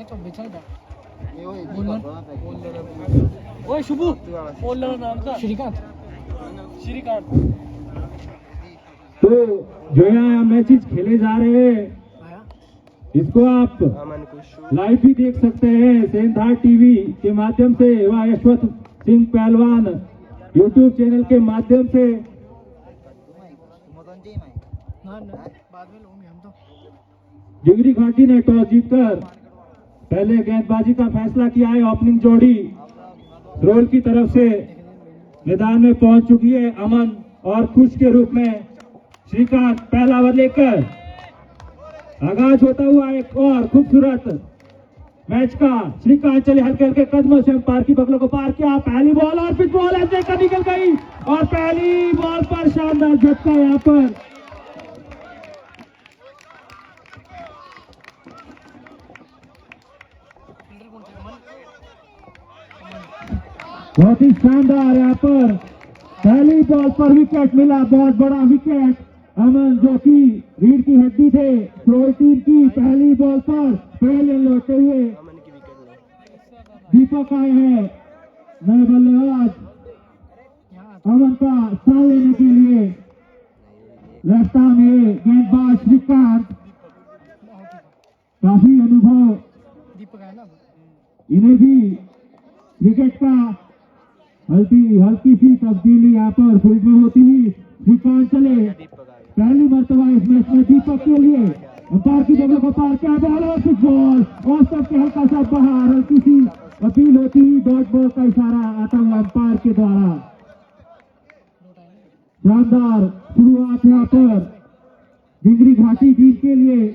तो बेचल था ओए शुभू बोलर नाम था श्रीकांत तो जो यहाँ मैचेस खेले जा रहे हैं इसको आप लाइव भी देख सकते हैं सेंधार टीवी के माध्यम से व यशवंत सिंह पहलवान यूट्यूब चैनल के माध्यम से। बाद में लूंगे हम तो। डिंगरी घाटी ने टॉस जीतकर पहले गेंदबाजी का फैसला किया है। ओपनिंग जोड़ी रोल की तरफ से मैदान में पहुंच चुकी है। अमन और खुश के रूप में श्रीकांत पहला ओवर लेकर आगाज होता हुआ एक और खूबसूरत मैच का। श्रीकांत चले हल्के हल्के कदमों से अंपायर की बगलों को पार किया। पहली बॉल और पिच बॉल ऐसे कर निकल गई और पहली बॉल पर शानदार झटका यहाँ पर। बहुत ही शानदार यहाँ पर पहली बॉल पर विकेट मिला। बहुत बड़ा विकेट। अमन जो कि रीढ़ की हड्डी थे थ्रो टीम की पहली बॉल पर पहले लौटते हुए दीपक आए हैं नए बल्लेबाज अमन का स्थान लेने के लिए। लेफ्ट आर्म में गेंदबाज श्रीकांत काफी अनुभव इन्हें भी क्रिकेट का हल्की सी तब्दीली यहाँ पर फील्ड में होती हुई श्रीकांत चले पहली मर्तबा इस मैच में दीपक के लिए अंपायर की जगह को पार किया। बॉल और पिच बॉल और सबके हल्का सा बाहर हल्की सी अपील होती हुई डॉट बॉल का इशारा आता हुआ अंपायर के द्वारा। शानदार शुरुआत यहाँ पर डिंगरी घाटी टीम के लिए।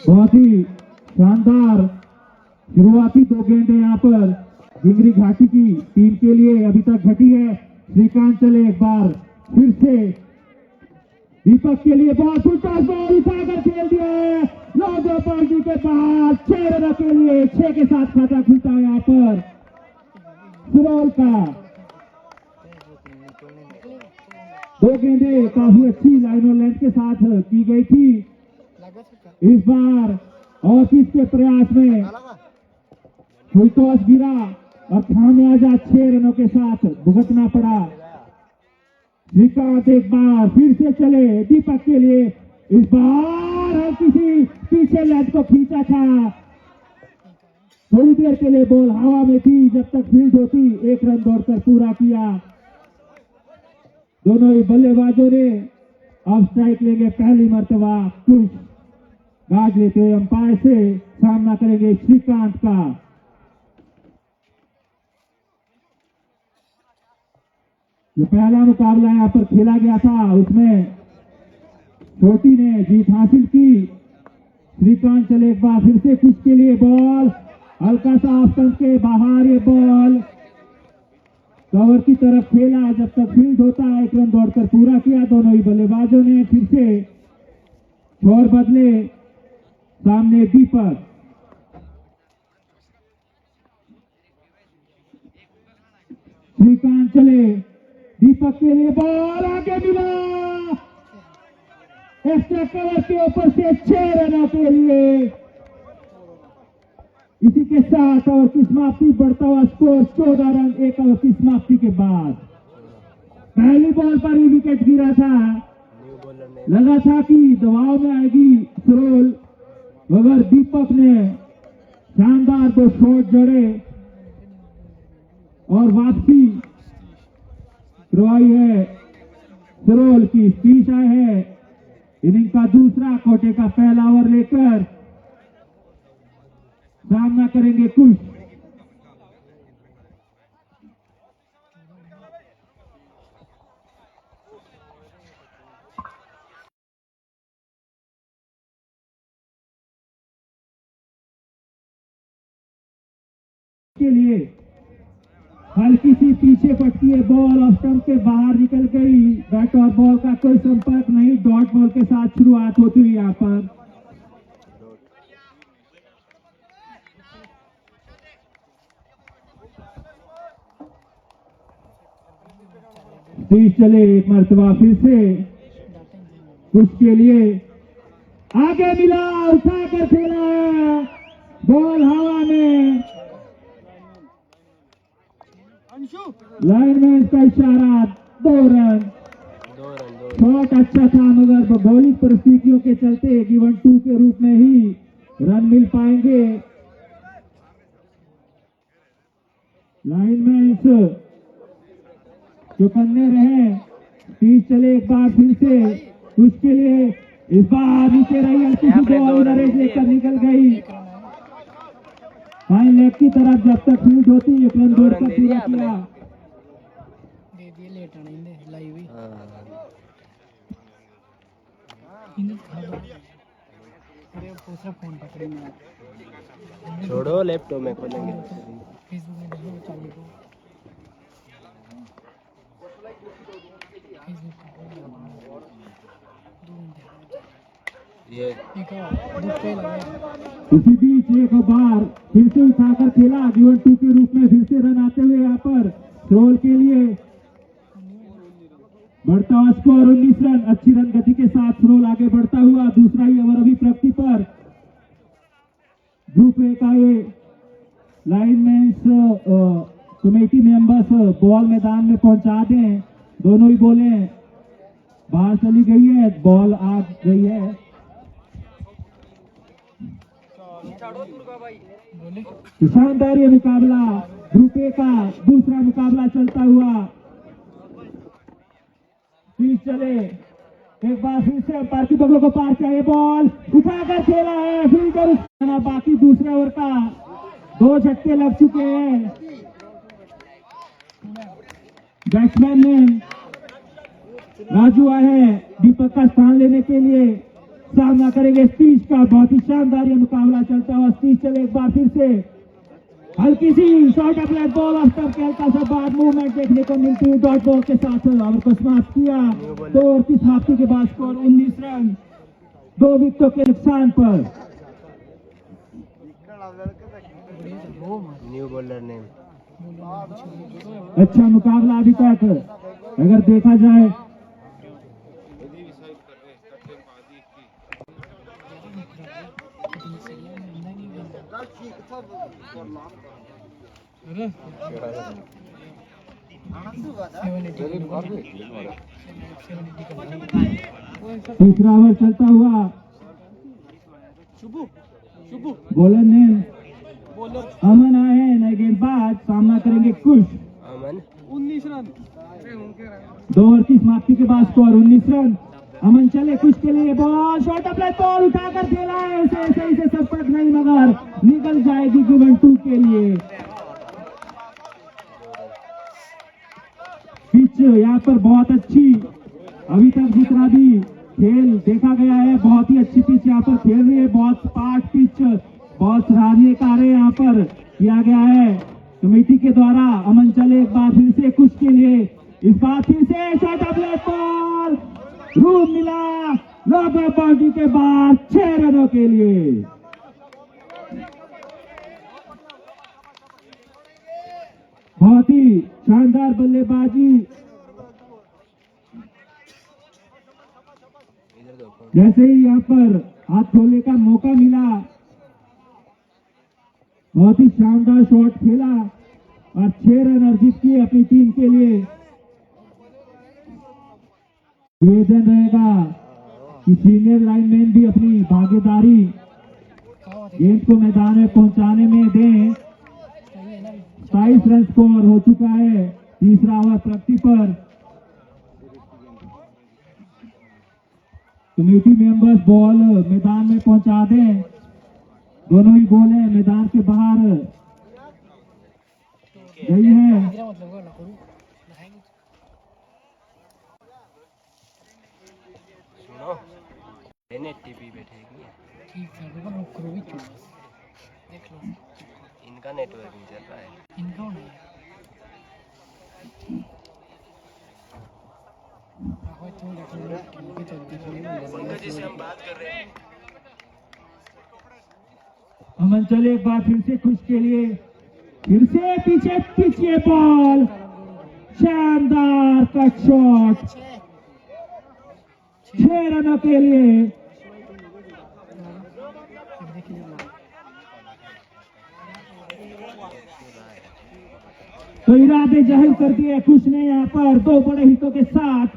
बहुत ही शानदार शुरुआती दो गेंदें यहाँ पर डिंगरी घाटी की टीम के लिए अभी तक घटी है। श्रीकांत चले एक बार फिर से दीपक के लिए बॉल फुलटॉस बॉल उठाकर खेल दिया लॉन्ग बाउंड्री के बाद 6 रनों के लिए 6 के साथ खाता खुलता है यहाँ पर सुरौल का। दो गेंदें काफी अच्छी लाइन और लेंथ के साथ की गई थी। इस बार ऑफिस के प्रयास में फुल टॉस गिरा और खामियाजा 6 रनों के साथ भुगतना पड़ा। श्रीकांत एक बार फिर से चले दीपक के लिए। इस बार हर किसी पीछे लेंथ को खींचा था। थोड़ी देर के लिए बॉल हवा में थी जब तक फील्ड होती। 1 रन दौड़कर पूरा किया। दोनों ही बल्लेबाजों ने अब स्ट्राइक लेंगे पहली मर्तबा। कुछ गाज लेते हुए अंपायर से सामना करेंगे श्रीकांत का। जो पहला मुकाबला यहाँ पर खेला गया था उसमें छोटी ने जीत हासिल की। श्रीकांत चले एक बार फिर से पिच के लिए बॉल हल्का सा ऑफ स्टंप के बाहर। ये बॉल कवर की तरफ खेला जब तक फील्ड होता है। 1 रन दौड़कर पूरा किया। दोनों ही बल्लेबाजों ने फिर से छोर बदले। सामने दीपक श्रीकांत चले दीपक के लिए बॉल आगे मिला एक्स्ट्रा कवर के ऊपर से 6 रनों के लिए। इसी के साथ ओवर की समाप्ति बढ़ता हुआ स्कोर 14 रन 1 ओवर की समाप्ति के बाद। पहली बॉल पर ही विकेट गिरा था। लगा था कि दबाव में आएगी सुरौल मगर दीपक ने शानदार 2 शॉट जड़े और वापसी करवाई है। सुरौल की तीस आए है इनिंग का दूसरा। कोटे का पहला ओवर लेकर सामना करेंगे कुछ। के लिए हल्की सी पीछे पटती है बॉल और स्टंप के बाहर निकल गई। बैट और बॉल का कोई संपर्क नहीं। डॉट बॉल के साथ शुरुआत होती हुई यहाँ पर 30 चले एक मरतबा फिर से कुछ के लिए आगे मिला, उठा कर खेला है, बॉल हवा में, लाइन में इसका इशारा, 2 रन। शॉट अच्छा था मगर बॉलिंग परिस्थितियों के चलते गिवन 2 के रूप में ही रन मिल पाएंगे। लाइन में इस चौकन्ने रहे, 30 चले एक बार फिर से, उसके लिए इस बार नीचे रही, हल्की सी बॉल नरेश लेकर निकल गई फाइन लेग की तरफ। जब तक फील्ड होती 1 रन दूर कर पूरा किया। छोड़ो, लैपटॉप में खोलेंगे। ये इसी बीच एक बार फिर से उठाकर खेला, गिवन 2 के रूप में फिर से रन आते हुए यहाँ पर रोल के लिए बढ़ता हुआ स्कोर 19 रन। अच्छी रन गति के साथ रोल आगे बढ़ता हुआ। दूसरा ही ओवर अभी प्रगति पर। ग्रुप ए का ये लाइनमैन कमेटी मेंबर्स बॉल मैदान में पहुंचा दें। दोनों ही बॉलें बाहर चली गई है, बॉल आ गई है। शानदार ये मुकाबला, ग्रुप ए का दूसरा मुकाबला चलता हुआ। 30 चले एक बार फिर से अंपायर की बगलों को पार किया, बॉल उठाकर खेला है, फील्डर बाकी दूसरे ओवर का 2 झटके लग चुके हैं। बैट्समैन ने राजू आए हैं दीपक का स्थान लेने के लिए, सामना करेंगे स्टीज का। बहुत ही शानदार ये मुकाबला चलता हुआ। स्टीज चले एक बार फिर से, हल्की सी short up leg ball after के हल्का सा बाद मूवमेंट देखने को मिलती है। डॉट बॉल के साथ ओवर को समाप्त किया। 2 ओवर की समाप्ति के बाद स्कोर 19 रन, 2 विकेटों के नुकसान पर। न्यू बॉलर ने अच्छा मुकाबला अभी तक अगर देखा जाए। तीसरा ओवर चलता हुआ। बॉलर ने अमन आए हैं, नए गेंदबाज सामना करेंगे कुश। अमन 19 रन, 2 ओवर की समाप्ति के बाद स्कोर 19 रन। अमन चले कुछ के लिए, ball short up leg ball उठाकर खेला है, उसे सही से संपर्क नहीं मगर निकल जाएगी गिवन 2 के लिए। पिच यहाँ पर बहुत अच्छी, अभी तक जितना भी खेल देखा गया है बहुत ही अच्छी पिच यहाँ पर खेल रही है। बहुत स्पार्ट पिच, बहुत सराहनीय कार्य यहाँ पर किया गया है कमेटी के द्वारा। अमन चले एक बार फिर से कुछ के लिए, इस बार फिर से short up leg ball, room मिला, लॉन्ग बाउंड्री के बाद 6 रनों के लिए। बहुत ही शानदार बल्लेबाजी। जैसे ही यहाँ पर हाथ खोलने का मौका मिला, बहुत ही शानदार शॉट खेला और 6 रन अर्जित किए अपनी टीम के लिए। निवेदन रहेगा कि सीनियर लाइनमैन भी अपनी भागीदारी गेंद को मैदान में पहुंचाने में दें। 27 रन स्कोर हो चुका है तीसरा ओवर प्रगति पर। कमेटी मेंबर्स बॉल मैदान में पहुंचा दें। दोनों ही बॉलें मैदान के बाहर गई है। सुनो, टीवी बैठेगी, ठीक है, देख लो इनका नेटवर्क नहीं चल रहा है। इनका होना है। जिससे हम बात कर रहे हैं। अमन चले एक बार फिर से खुश के लिए, फिर से पीछे पीछे बॉल, शानदार कट शॉट, 6 रनों के लिए। तो इरादे जाहिर कर दिए खुश ने यहाँ पर 2 बड़े हितों के साथ।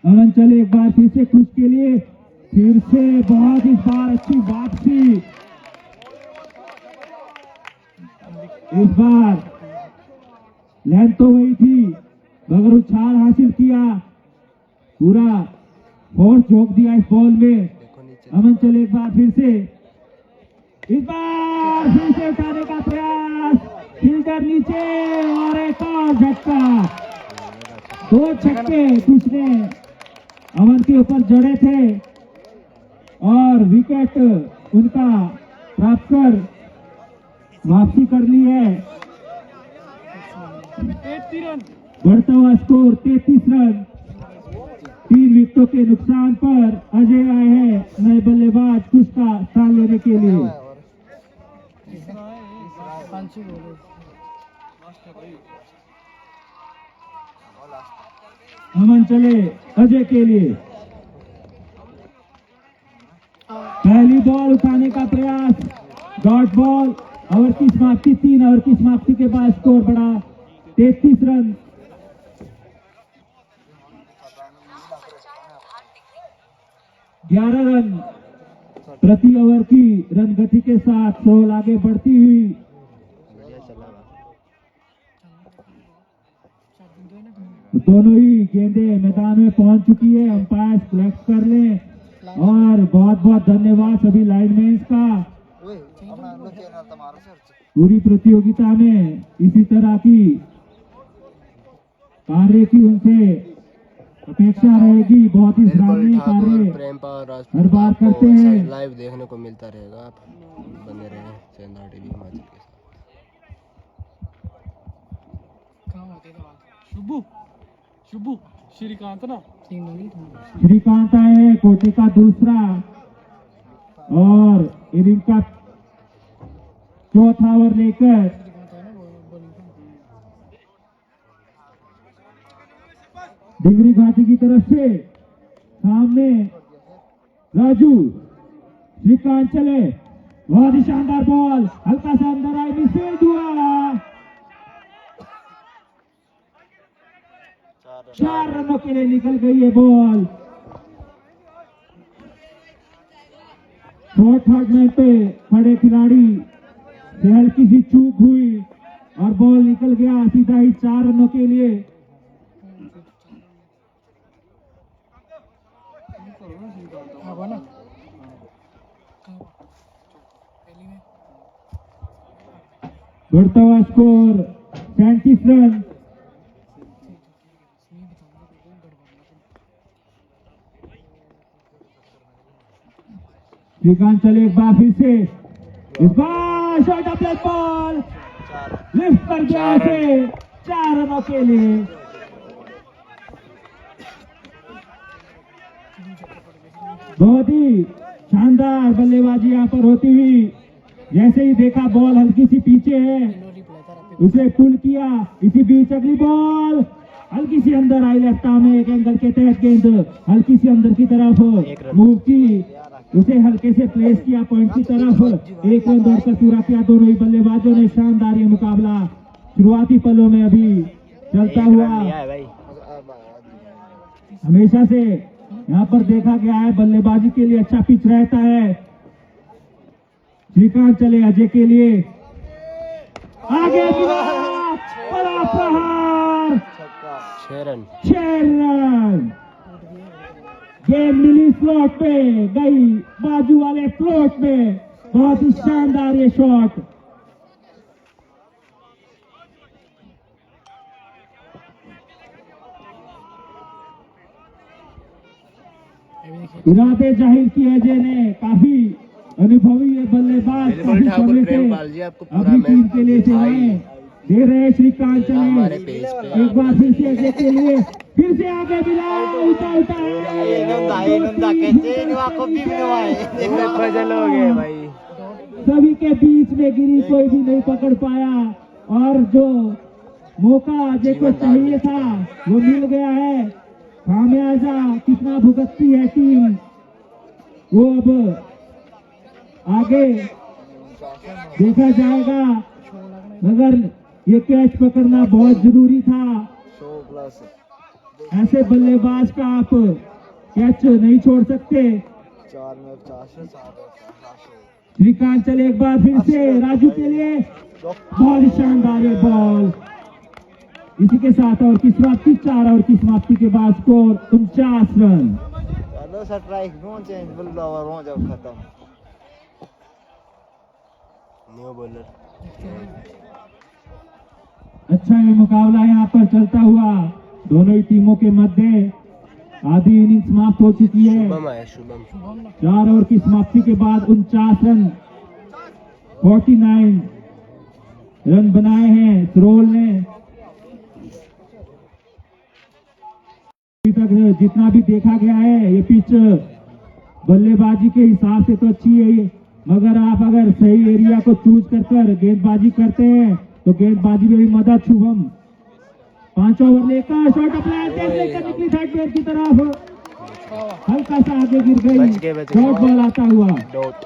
अमन चले एक बार फिर से खुश के लिए, फिर से बहुत इस बार अच्छी वापसी। इस बार लेंथ तो वही थी मगर उछाल हासिल किया, पूरा फोर्स झोंक दिया इस बॉल में। अमन चले एक बार फिर से, इस बार फिर से उठाने का प्रयास, फील्डर नीचे और एक और झटका। 2 छक्के कुछ ने अमन के ऊपर जड़े थे और विकेट उनका प्राप्त कर वापसी कर ली है। 33 रन, बढ़ता हुआ स्कोर 33 रन। 3 विकेटों के नुकसान पर अजय आए हैं नए बल्लेबाज कुछ का स्थान लेने के लिए। अमन चले अजय के लिए, पहली बॉल उठाने का प्रयास, डॉट बॉल। ओवर की समाप्ति 3 ओवर की समाप्ति के बाद स्कोर बढ़ा 33 रन। 11 रन प्रति ओवर की रन गति के साथ सोल आगे बढ़ती हुई। दोनों ही गेंदें मैदान में पहुंच चुकी है। अंपायर सिलेक्ट कर लें और बहुत बहुत धन्यवाद सभी लाइनमैन का। पूरी प्रतियोगिता में इसी तरह की कार्य की उनसे अपेक्षा रहेगी। बहुत ही सराहनीय कार्य हर बार करते हैं। लाइव देखने को मिलता रहेगा, आप बने रहे चैनल टीवी हिमाचल के साथ। शुभू शुभू श्रीकांत ना, श्रीकांत आए कोटे का दूसरा और इनिंग का चौथा ओवर लेकर डिग्री घाटी की तरफ से सामने राजू। श्रीकांत चले, बहुत ही शानदार बॉल, हल्का सा अंदर आई, मिसफील्ड हुआ। 4 रनों के लिए निकल गई है बॉल। थर्ड मैन पे खड़े खिलाड़ी से हल्की सी चूक हुई और बॉल निकल गया सीधा ही 4 रनों के लिए। बढ़ता हुआ स्कोर 37 रन। श्रीकांत चले एक बार फिर से, इस बार शॉर्ट अप बॉल लिफ्ट कर गया इसे 4 रनों के लिए। बहुत ही शानदार बल्लेबाजी यहाँ पर होती हुई। जैसे ही देखा बॉल हल्की सी पीछे है, उसे पुल किया। इसी बीच अगली बॉल हल्की सी अंदर आई, लेफ्ट आर्म में एक एंगल के तहत गेंद हल्की सी अंदर की तरफ मूव की, उसे हल्के से प्लेस किया पॉइंट की तरफ। 1 रन दौड़कर पूरा किया दोनों ही बल्लेबाजों ने। शानदार ये मुकाबला शुरुआती पलों में अभी चलता हुआ हमेशा से यहाँ पर देखा गया है। बल्लेबाजी के लिए अच्छा पिच रहता है। श्रीकांत चले अजय के लिए, आगे बड़ा प्रहार, 6 रन। गेंद मिली स्लॉट पे, गई बाजू वाले फ्लोट में। बहुत ही शानदार ये शॉट। इरादे जाहिर किए अजय ने, काफी अनुभवी है बल्लेबाज, काफी समय से अपनी टीम के लिए सेवाएं दे रहे श्रीकांत चले। एक बार फिर से अजय के लिए, फिर से आगे मिला, उठा सभी के बीच में गिरी, कोई भी नहीं पकड़ पाया। और जो मौका जिसको चाहिए था वो मिल गया है। खामियाजा कितना भुगतती है टीम, वो अब आगे देखा जाएगा, मगर ये कैच पकड़ना बहुत जरूरी था। ऐसे बल्लेबाज का आप कैच नहीं छोड़ सकते। श्रीकांत चले एक बार फिर से राजू के लिए, बहुत ही शानदार ये बॉल। इसी के साथ और की समाप्ति, 4 ओवर की समाप्ति के बाद स्कोर 49 रन। न्यू बॉलर अच्छा ये मुकाबला यहाँ पर चलता हुआ दोनों ही टीमों के मध्य। आधी इनिंग समाप्त हो चुकी है। शुभम आया, शुभम 4 ओवर की समाप्ति के बाद 49 रन 49 रन बनाए हैं सरोल ने। अभी तक जितना भी देखा गया है ये पिच बल्लेबाजी के हिसाब से तो अच्छी है, मगर आप अगर सही एरिया को चूज कर गेंदबाजी करते हैं तो गेंदबाजी में भी मदद। शुभम 5 ओवर लेकर शॉट अप्लाई कैसे निकली थर्ड पेयर की तरफ, हल्का सा आगे गिर गई, डॉट बॉल आता हुआ। डॉट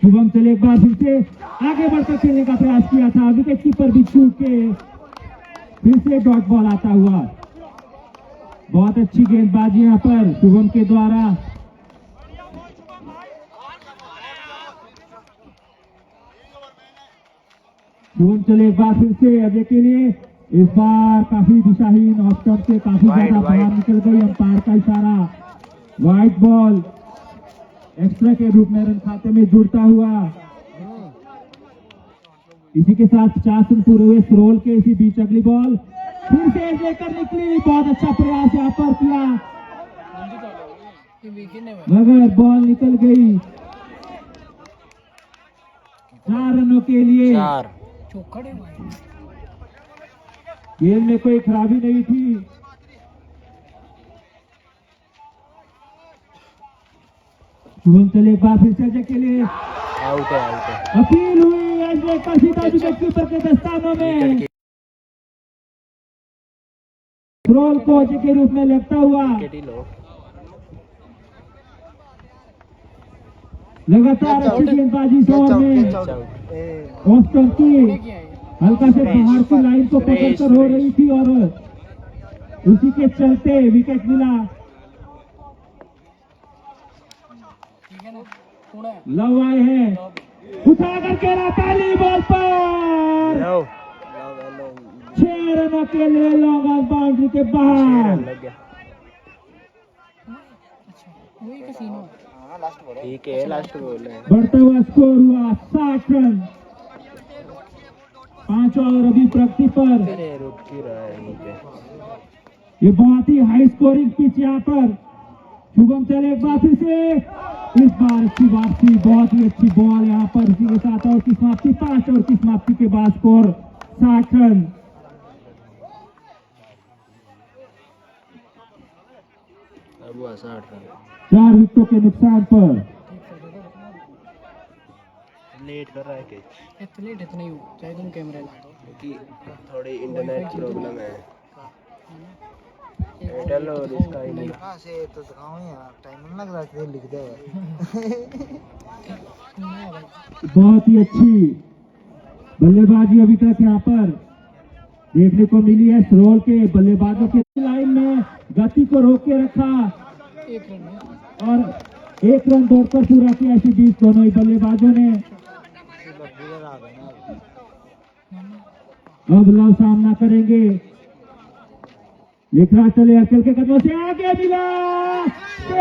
शुभम चले एक बार फिर से आगे बढ़कर खेलने का प्रयास किया था, विकेट कीपर भी छू के फिर से डॉट बॉल आता हुआ। बहुत अच्छी गेंदबाजी यहाँ पर शुभम के द्वारा। शुभम चले एक बार फिर से अजय के लिए, इस बार काफी दिशाहीन ऑफ स्टंप से काफी ज्यादा बाहर निकल गई। अंपायर का इशारा, वाइट बॉल एक्स्ट्रा के रूप में रन खाते में जुड़ता हुआ। इसी के साथ 50 रन पूरे हुए सरोल के। इसी बीच अगली बॉल फिर से लेकर निकली, बहुत अच्छा प्रयास यहाँ पर किया, मगर बॉल निकल गई। 4 रनों के लिए। गेम में कोई खराबी नहीं थी। शुभम चले एक बार फिर से अजय के लिए, आउट है। अपील हुई अजय का सीधा विकेट कीपर के दस्तानों में। रोल को अजय के रूप में लगता हुआ लगातार अच्छी गेंदबाजी शॉट में ऑस्कर की हल्का से बाहर की लाइन को पकड़कर हो रही थी और उसी के चलते विकेट मिला। लव आए हैं, उठा करके पहली बॉल पर 6 रनों के लिए लॉन्ग ऑन बाउंड्री के बाहर। ठीक है, लास्ट बॉल है। बढ़ता हुआ स्कोर हुआ 60 रन। 5 ओवर अभी प्रगति पर। रुक ही रहा है यहीं पे। ये बहुत ही हाई स्कोरिंग पिच यहाँ पर। शुभम चले एक बार फिर से, इस बार अच्छी वापसी, बहुत ही अच्छी बॉल यहाँ पर। इसी के साथ ओवर की समाप्ति, 5 ओवर की समाप्ति के बाद स्कोर 60 रन। अब हुआ 60 रन। 4 विकेटों के नुकसान पर। लेट कर रहा है कैच। लेट इतना ही हो, चाहे तुम कैमरे ला दो क्योंकि थोड़ी इंटरनेट प्रॉब्लम है। एयरटेल और इसका ही नहीं। कहाँ से तो दिखाओ यार, टाइम लग रहा है लिख दे। बहुत ही अच्छी बल्लेबाजी अभी तक यहाँ पर देखने को मिली है सरोल के बल्लेबाजों के। लाइन में गति को रोक के रखा 1 रन में, और 1 रन दौड़कर पूरा किया। इसी बीच दोनों ही बल्लेबाजों ने अब लव सामना करेंगे। लिखा चले अकेल के कदमों से आगे मिला,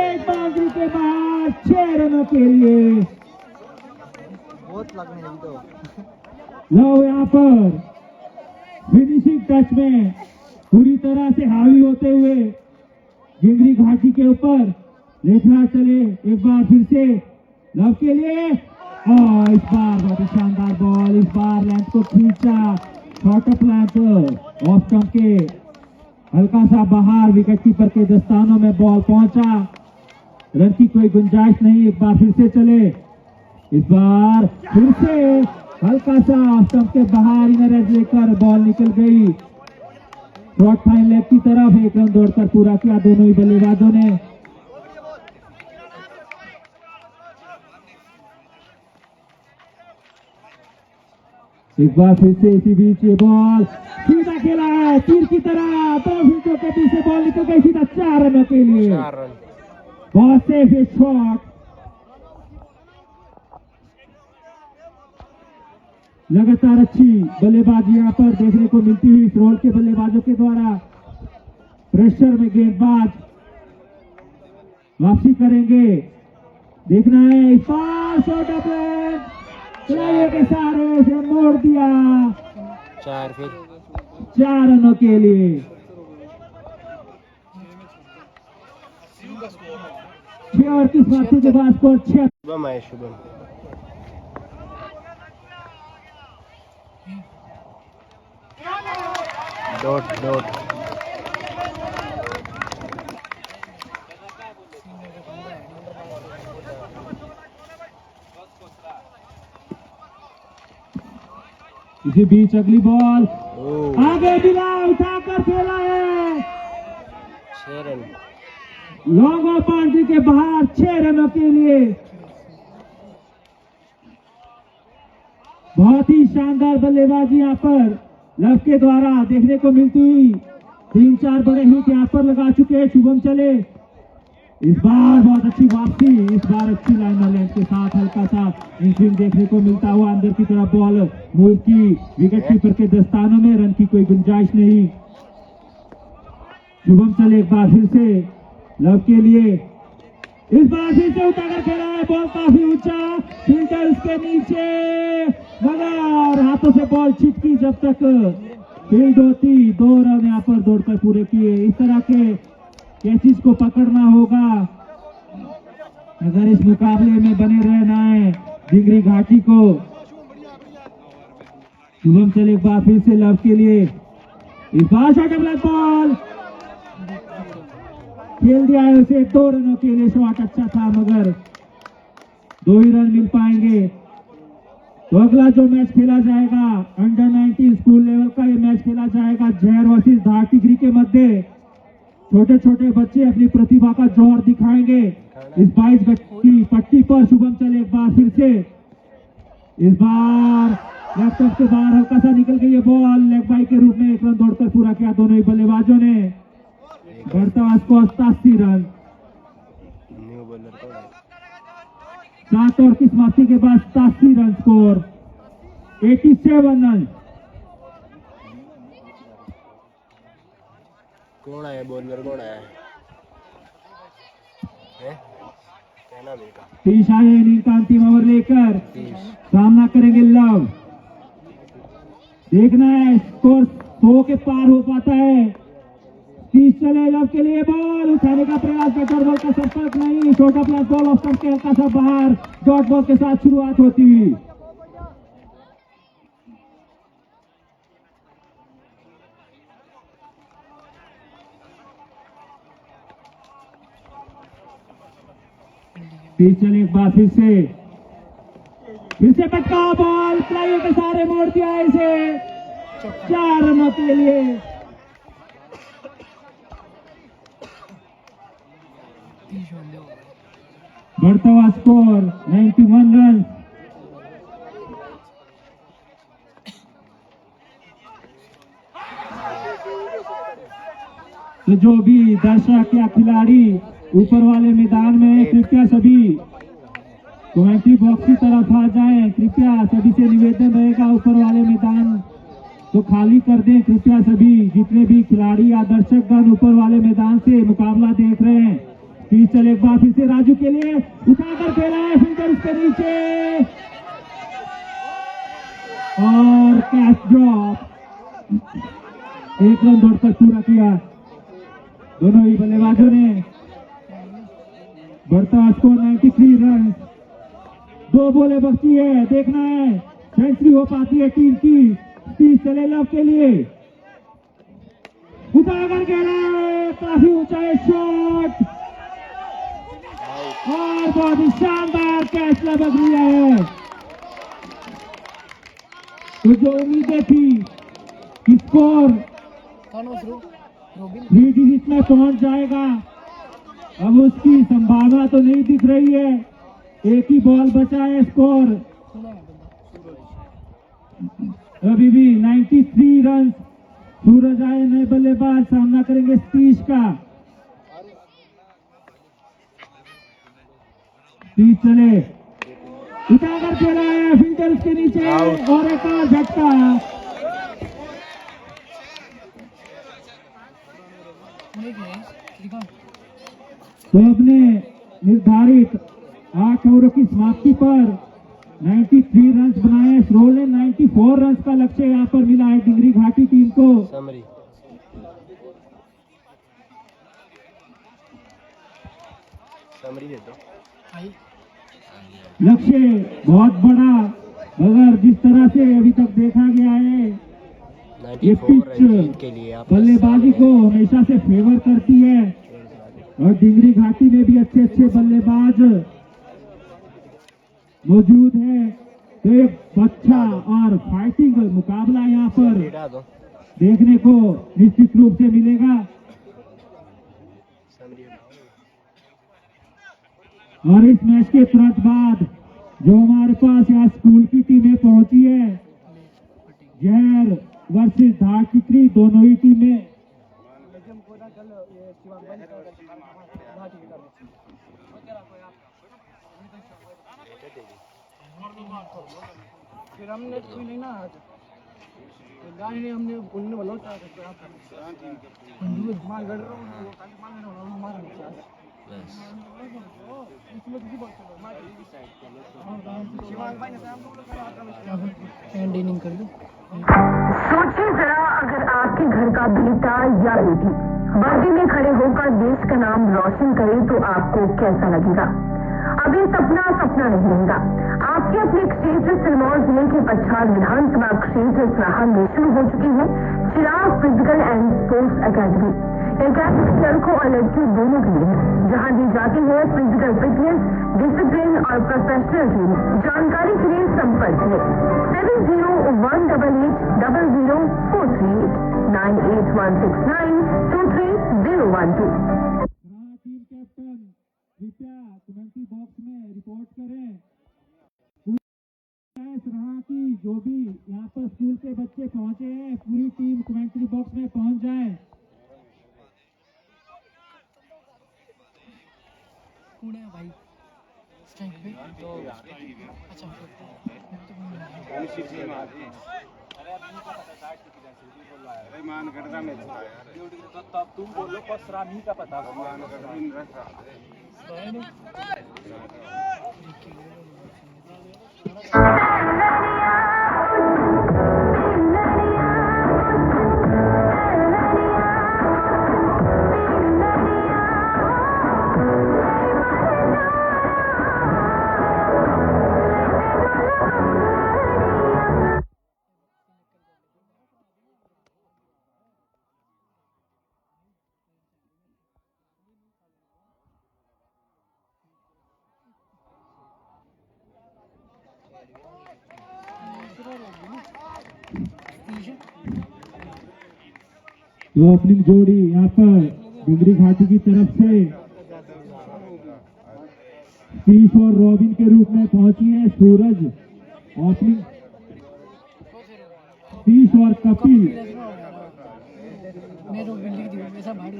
एक बाउंड्री के बाद 6 रनों के लिए। बहुत लगने लगी तो लव यहाँ पर फिनिशिंग टच में पूरी तरह से हावी होते हुए जिंगरी घाटी के ऊपर। देखना चले एक बार फिर से लव के लिए, और इस बार बहुत ही शानदार बॉल। इस बार लेंथ को खींचा, short of length off stump के हल्का सा बाहर, विकेट कीपर के दस्तानों में बॉल पहुंचा। रन की कोई गुंजाइश नहीं। एक बार फिर से चले, इस बार फिर से हल्का सा स्टंप के बाहर इनर एज लेकर बॉल निकल गई शॉर्ट फाइन लेग की तरफ। 1 रन दौड़कर पूरा किया दोनों ही बल्लेबाजों ने। एक बार फिर से इसी बीच ये बॉल सीधा खेला है तीर की तरह, 2 फीटों के पीछे बॉल निकल गई सीधा 4 रनों के लिए। 4 रन। बहुत सेफ ये शॉट। लगातार अच्छी बल्लेबाजी यहाँ पर देखने को मिलती हुई इस रोल के बल्लेबाजों के द्वारा। प्रेशर में गेंदबाज वापसी करेंगे, देखना है। इस बार शॉट अप के सहारे से मोड़ दिया 4 फिर 4 रनों के लिए। 6 और की समाप्ति के बाद स्कोर 6। शुभम है, शुभम। डॉट इसी बीच अगली बॉल ओह, आगे बिला उठाकर खेला है 6 रन। लॉन्ग ऑफ बाउंड्री के बाहर 6 रनों के लिए। बहुत ही शानदार बल्लेबाजी यहाँ पर लव के द्वारा देखने को मिलती हुई। 3-4 बड़े हिट यहाँ पर लगा चुके हैं शुभम चले। इस बार बहुत अच्छी वापसी, इस बार अच्छी लाइन लेंथ के साथ हल्का सा इंस्विंग देखने को मिलता हुआ अंदर की तरफ बॉल मूव की। विकेट कीपर के दस्तानों में रन की कोई गुंजाइश नहीं। शुभम चले एक बार फिर से लव के लिए, इस बार फिर से उठाकर खेला है बॉल काफी ऊंचा, फील्डर उसके नीचे मगर हाथों से बॉल छिटकी जब तक फील्ड होती। 2 रन यहाँ पर दौड़कर पूरे किए। इस तरह के कैचेस को पकड़ना होगा अगर इस मुकाबले में बने रहना है डिंगरी घाटी को। शुभम चले एक बार फिर से लव के लिए, इस बार शॉट बॉल खेल दिया है उसे। 2 रनों के लिए शॉट अच्छा था मगर 2 ही रन मिल पाएंगे। तो अगला जो मैच खेला जाएगा अंडर 19 स्कूल लेवल का ये मैच खेला जाएगा जहर वर्सेस धारटिगरी के मध्य। छोटे छोटे बच्चे अपनी प्रतिभा का जोर दिखाएंगे इस 22 गज की पट्टी पर। शुभम चले एक बार फिर से, इस बार लेफ्ट ऑफ के बाहर हल्का सा निकल गई ये बॉल। लेग बाई के रूप में 1 रन दौड़कर पूरा किया दोनों ही बल्लेबाजों ने। बढ़ता स्कोर 87 रन। न्यू बॉलर कौन है? 7 ओवर की समाप्ति के बाद 87 रन स्कोर, 87 रन। कौन है बॉलर, कौन है? क्या नाम है इनका? 30 आए इनिंग का अंतिम ओवर लेकर 30। सामना करेंगे लव। देखना है स्कोर 100 के पार हो पाता है। 30 चले लव के लिए, बॉल उठाने का प्रयास, बैटर बॉल का संपर्क नहीं। छोटा प्लस बॉल ऑफ स्टंप के हल्का सा बाहर, डॉट बॉल के साथ शुरुआत होती हुई। चले एक बार फिर से पटका बॉल प्लाइयों के सारे मोड़ दिया इसे 4 रनों के लिए। बढ़ता हुआ स्कोर 91 रन। तो जो भी दर्शक या खिलाड़ी ऊपर वाले मैदान में कृपया सभी कमेंट्री बॉक्स की तरफ आ जाएं। कृपया सभी से निवेदन रहेगा ऊपर वाले मैदान तो खाली कर दें। कृपया सभी जितने भी खिलाड़ी या दर्शकगण ऊपर वाले मैदान से मुकाबला देख रहे हैं, प्लीज चले एक बार फिर से राजू के लिए उठाकर खेला है फिल्डर उसके नीचे और कैच ड्रॉप। 1 रन दौड़कर पूरा किया दोनों ही बल्लेबाजों ने। बढ़ता स्कोर 93 रन। 2 बॉलें बची है, देखना है सेंचुरी हो पाती है टीम की। 30 चले लव के लिए, उठाकर खेला है काफी ऊंचा शॉट और बहुत ही शानदार कैच लपक लिया है। तो जो उम्मीदें थी कि स्कोर कौन हो शुरू? रोबिन 3 डिजिट में पहुंच जाएगा, अब उसकी संभावना तो नहीं दिख रही है। एक ही बॉल बचा है, स्कोर सुना है बंदा अभी भी 93 रन। सूरज आए नए बल्लेबाज सामना करेंगे सतीश का। 30 चले, उठाकर खेला है फील्डर के नीचे और एक और झटका। तो अपने निर्धारित 8 ओवरों की समाप्ति पर 93 रन बनाए। रोल ने 94 रन का लक्ष्य यहाँ पर मिला है डिंगरी घाटी टीम को। समरी दे दो। लक्ष्य बहुत बड़ा, मगर जिस तरह से अभी तक देखा गया है ये 94 रन जीत पिच के लिए आप बल्लेबाजी को हमेशा से फेवर करती है और डिंगरी घाटी में भी अच्छे अच्छे बल्लेबाज मौजूद है। तो एक अच्छा और फाइटिंग मुकाबला यहाँ पर हटा दो। देखने को निश्चित रूप से मिलेगा। समरी हटाओ। और इस मैच के तुरंत बाद जो हमारे पास यहाँ स्कूल की टीमें पहुंची है, जहर वर्सेस धार चित्री, दोनों ही टीमें फिर हमने कोई नहीं ना गाय ने हमने बोलने वाला था मार गड़ रहा हूं वो काली मार रहा हूं मार नहीं बस इसमें किसी बात को मार दी साइड शिवांग भाई ने हम लोग एंडिंग कर दो। सोचिए जरा, अगर आपके घर का बेटा या बेटी वर्दी में खड़े होकर देश का नाम रोशन करे तो आपको कैसा लगेगा? अब ये सपना सपना नहीं रहेगा। आपके अपने क्षेत्र सिरमौर जिले के पच्छाद विधानसभा क्षेत्र सराहा में शुरू हो चुकी है Chirag physical and sports academy. Academy लड़कों और लड़कियों दोनों के लिए, जहां दी जाती है फिजिकल फिटनेस, डिसिप्लिन और प्रोफेशनल ट्रेनिंग। जानकारी के लिए संपर्क करें 7018800438 98169230012। टीम कैप्टन कृपया कमेंट्री बॉक्स में रिपोर्ट करें। रहा कि जो भी यहाँ पर स्कूल के बच्चे पहुंचे हैं, पूरी टीम कमेंट्री बॉक्स में पहुंच जाए। कौन है भाई स्ट्राइक पे? अच्छा अरे मान गढ़ा में था यार। तब तुम बोलो पसरा नहीं का पता मान गढ़ा में रखा तो ओपनिंग जोड़ी यहाँ पर डिंगरी घाटी की तरफ से सतीश और रॉबिन के रूप में पहुंची है। सूरज ओपनिंग, सतीश और कपिल। मैं रोबिन लिख दूं ऐसा भाड़ी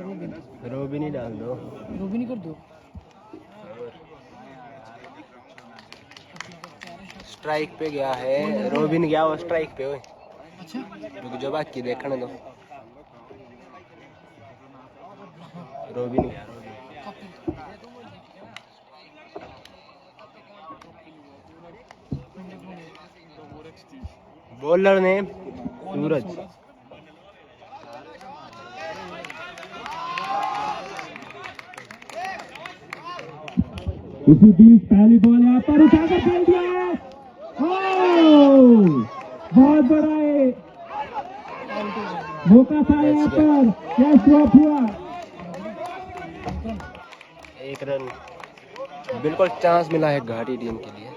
रोबिन ही डाल दो। रोबिन ही कर दो। स्ट्राइक पे गया है रोबिन, गया वो स्ट्राइक पे। ओए अच्छा रुक जो बाकी देखने दो। रोबिन गया बॉलर ने सूरज। इसी बीच पहली बॉल यहाँ पर उठाकर खेल दिया है। बहुत बड़ा है मौका था यहाँ पर, कैच ड्रॉप हुआ। 1 रन बिल्कुल चांस मिला है घाटी टीम के लिए।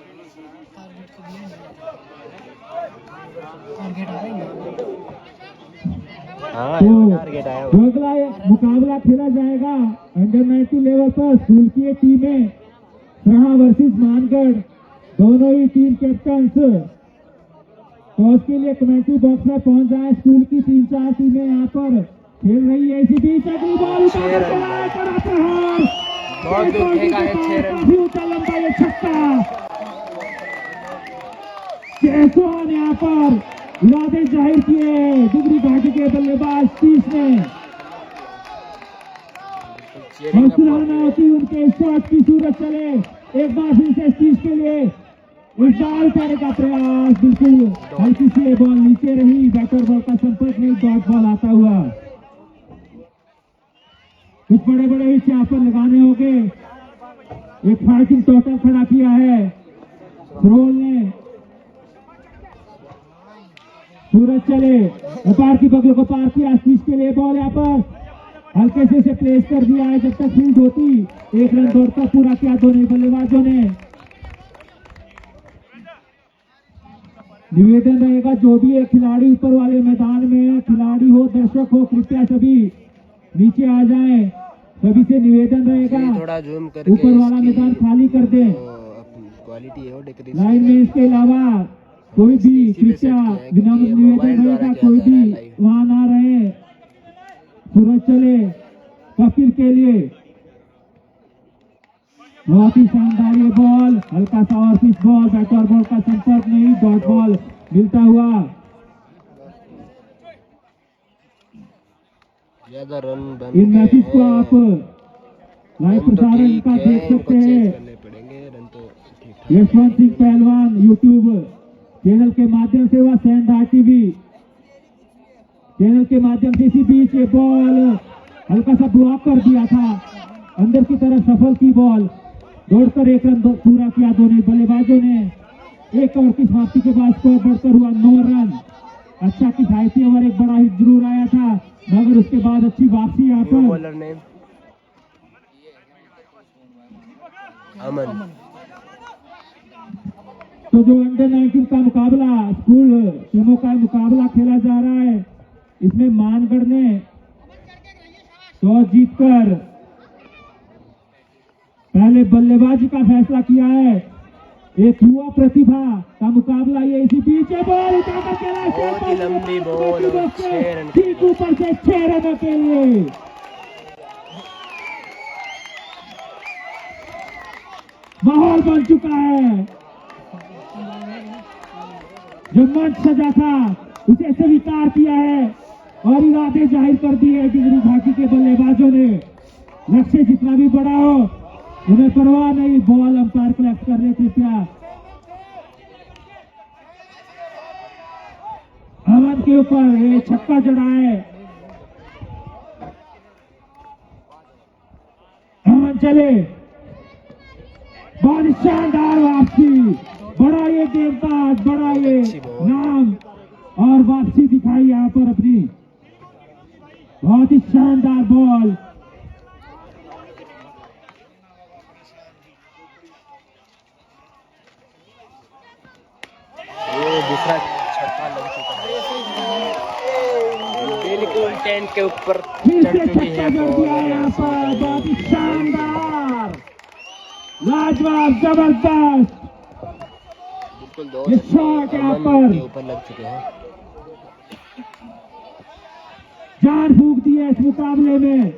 टारगेट आ रहा है। हाँ तो टारगेट आया जो अगला मुकाबला खेला जाएगा अंडर 19 लेवल पर स्कूल की ये टीमें सहा वर्सेस मानगढ़, दोनों ही टीम कैप्टन्स टॉस के लिए कमेंट्री बॉक्स में पहुंच जाए। स्कूल की 3-4 टीमें यहाँ पर खेल रही है। इसी बीच अगली बॉल उतार कर आए कड़ा प्रहार, बहुत दूर फेंका है, 6 रन। काफी ऊंचा लंबा ये छक्का। जयसवाल यहाँ पर इरादे जाहिर किए दुगरी घाटी के बल्लेबाज तीस ने। और सराहना होती उनके शॉट की सूरत चले। एक बार फिर से तीस के लिए इस बॉल करने का प्रयास, बिल्कुल हल्की सी ये बॉल नीचे रही, बैटर बॉल का संपर्क नहीं, डॉट बॉल आता हुआ। कुछ बड़े बड़े हिट यहाँ पर लगाने होंगे। एक फाइटिंग टोटल खड़ा किया है रोल ने। सूरज चले पार की बगल को पार किया, तीस के लिए बॉल यहाँ पर हल्के से प्लेस कर दिया है। जब तक फील्ड होती 1 रन दौड़ता पूरा किया दोनों बल्लेबाजों ने। निवेदन रहेगा जो भी है खिलाड़ी ऊपर वाले मैदान में खिलाड़ी हो दर्शक हो कृपया सभी नीचे आ जाएं। सभी से निवेदन रहेगा थोड़ा जूम करके ऊपर वाला मैदान खाली कर दें। क्वालिटी है वो डिक्रीज लाइन में इसके अलावा कोई भी कृपया विनम्र निवेदन रहेगा कोई भी वहां ना रहे। सूरज चले कपिल के लिए बहुत ही शानदार ये बॉल, हल्का सा और पिच बॉल, बैट और बॉल का संपर्क नहीं, डॉट बॉल मिलता हुआ। ज्यादा रन इन मैचेस को आप लाइव प्रसारण का देख सकते हैं करने पड़ेंगे। रन तो ठीक यशवंत सिंह पहलवान यूट्यूब चैनल के माध्यम से व सैंडा टीवी चैनल के माध्यम से। इसी बीच ये बॉल हल्का सा ब्लॉक कर दिया था, अंदर की तरफ सफल की बॉल, दौड़कर 1 रन पूरा किया दोनों बल्लेबाजों ने। एक ओवर की समाप्ति के बाद स्कोर बढ़कर हुआ 9 रन। अच्छा किफायती ओवर, एक बड़ा हिट जरूर आया था मगर उसके बाद अच्छी वापसी यहाँ पर। बॉलर ने अमन। तो जो अंडर 19 का मुकाबला स्कूल टीमों का मुकाबला खेला जा रहा है, इसमें मानगढ़ ने टॉस जीतकर पहले बल्लेबाजी का फैसला किया है। एक युवा प्रतिभा का मुकाबला ये। इसी बीच बॉल उठाकर खेला, बहुत ही लंबी बॉल और 6 रन ठीक ऊपर से 6 रनों के लिए। माहौल बन चुका है। जो मंच सजा था उसे स्वीकार किया है और इरादे जाहिर कर दिए है डिगरी घाटी के बल्लेबाजों ने। लक्ष्य जितना भी बड़ा हो उन्हें परवाह नहीं, बॉल अंपायर कलेक्ट कर रहे कृपया। अमन के ऊपर ये छक्का जड़ा है। अमन चले, बहुत शानदार वापसी, बड़ा ये गेंदबाज, बड़ा ये नाम और वापसी दिखाई यहाँ पर अपनी। बहुत ही शानदार बॉल। ये दूसरा छक्का लग चुका है, बिल्कुल टेंट के ऊपर फिर चढ़ से चुकी छक्का है जड़ दिया यहाँ पर, बहुत ही शानदार, लाजवाब, जबरदस्त। बिल्कुल दो ये शॉट यहाँ अमन पर के ऊपर लग चुके हैं। जान फूंक दी है इस मुकाबले में।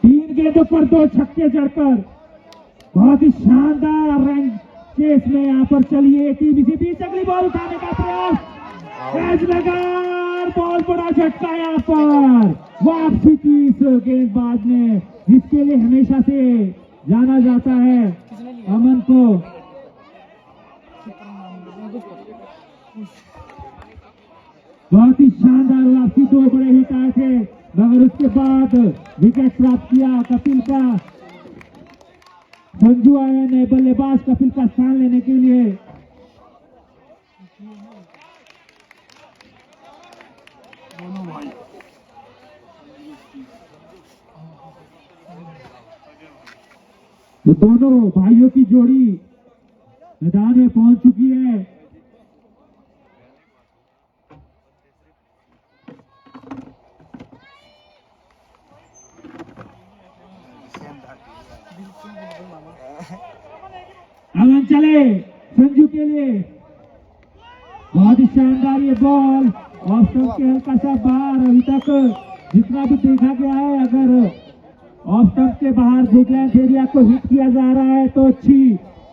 तीन गेंदों पर 2 छक्के जड़कर बहुत ही शानदार रन चेस में यहाँ पर चलिए टीम। इसी बीच अगली बॉल उठाने का प्रयास, कैच लगा, बॉल बड़ा झटका यहाँ पर। वापसी की इस गेंदबाज ने, जिसके लिए हमेशा से जाना जाता है अमन को। बहुत ही शानदार वापसी, 2 बड़े हिट आए थे मगर उसके बाद विकेट प्राप्त किया कपिल का। संजू आए ने बल्लेबाज कपिल का स्थान लेने के लिए। दोनों भाई तो दोनों भाइयों की जोड़ी मैदान में पहुंच चुकी है। अमन चले संजू के लिए, बहुत ही शानदार ये बॉल ऑफ स्टंप के हल्का सा बाहर। अभी तक जितना भी देखा गया है, अगर ऑफ स्टंप के बाहर बुकलैंड एरिया को हिट किया जा रहा है तो अच्छी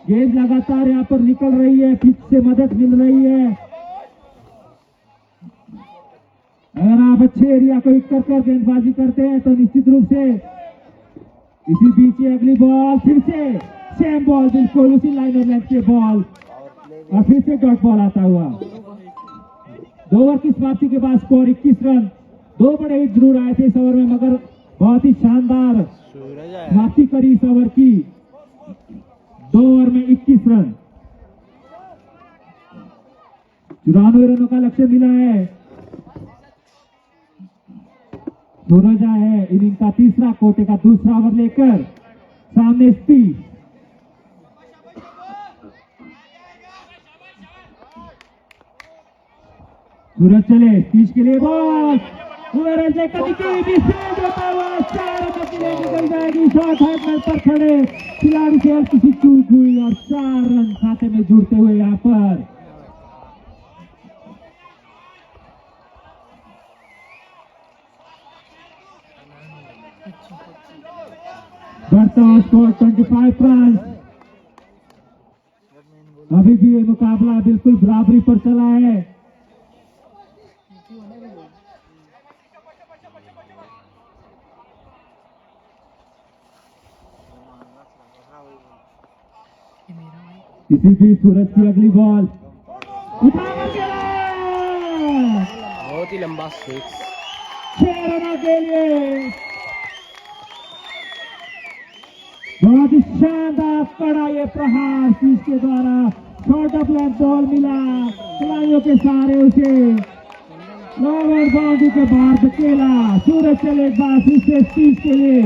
गेंद लगातार यहाँ पर निकल रही है, पिच से मदद मिल रही है। अगर आप अच्छे एरिया को हिट कर गेंदबाजी करते हैं तो निश्चित रूप से इसी बीच अगली बॉल फिर से सेम बॉल, बिल्कुल उसी लाइन और लेंथ के बॉल, और फिर से डॉट बॉल आता हुआ। 2 ओवर की समाप्ति के बाद स्कोर 21 रन। 2 बड़े हिट जरूर आए थे इस ओवर में, मगर बहुत ही शानदार समाप्ति करी इस ओवर की। 2 ओवर में 21 रन, 94 रनों का लक्ष्य मिला है। सूरजा है इनिंग का तीसरा, कोटे का दूसरा ओवर लेकर सामने स्पीड। सूरज चले स्पीच के लिए बॉल, निकल जाएगी। शॉट हाथ पर खड़े खिलाड़ी से हल्की सी चूक हुई और 4 रन खाते में जुड़ते हुए यहाँ पर बढ़ता हुआ स्कोर 25 रन। अभी भी ये मुकाबला बिल्कुल बराबरी पर चला है। इसी बीच सूरज की अगली बॉल बहुत ही लंबा 6 रनों के लिए बहुत ही शानदार कड़ा ये प्रहार शीश के द्वारा शॉर्ट ऑफ लेंथ बॉल मिला, खिलाड़ियों के सहारे उसे ओवर बाउंड्री के बाहर धकेला। सूरज चले एक बार फिर से शीश के लिए,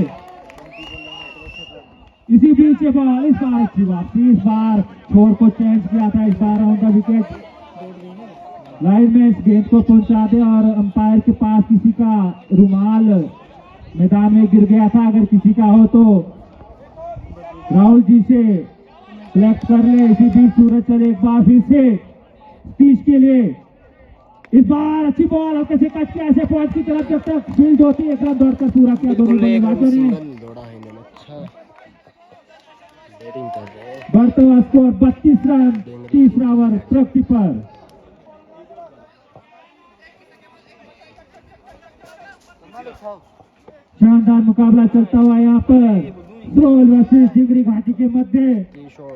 इसी बीच ये बॉल इस बार अच्छी वापसी, इस बार छोर को चेंज किया था, इस बार ऑन द विकेट लाइन में इस गेंद को पहुंचा दे और अंपायर के पास किसी का रुमाल मैदान में गिर गया था, अगर किसी का हो तो राहुल जी से कलेक्ट कर ले। इसी बीच सूरज चले एक बार फिर से स्पीच के लिए, इस बार अच्छी बॉल हल्के से कट के ऐसे पॉइंट की तरफ जब तक फील्ड होती है, एक रन दौड़कर पूरा किया दोनों बल्लेबाजों ने। बढ़ता हुआ स्कोर 32 रन, तीसरा ओवर प्रगति पर। शानदार मुकाबला चलता हुआ यहाँ पर स्रोल वर्सेस जिगरी घाटी के मध्य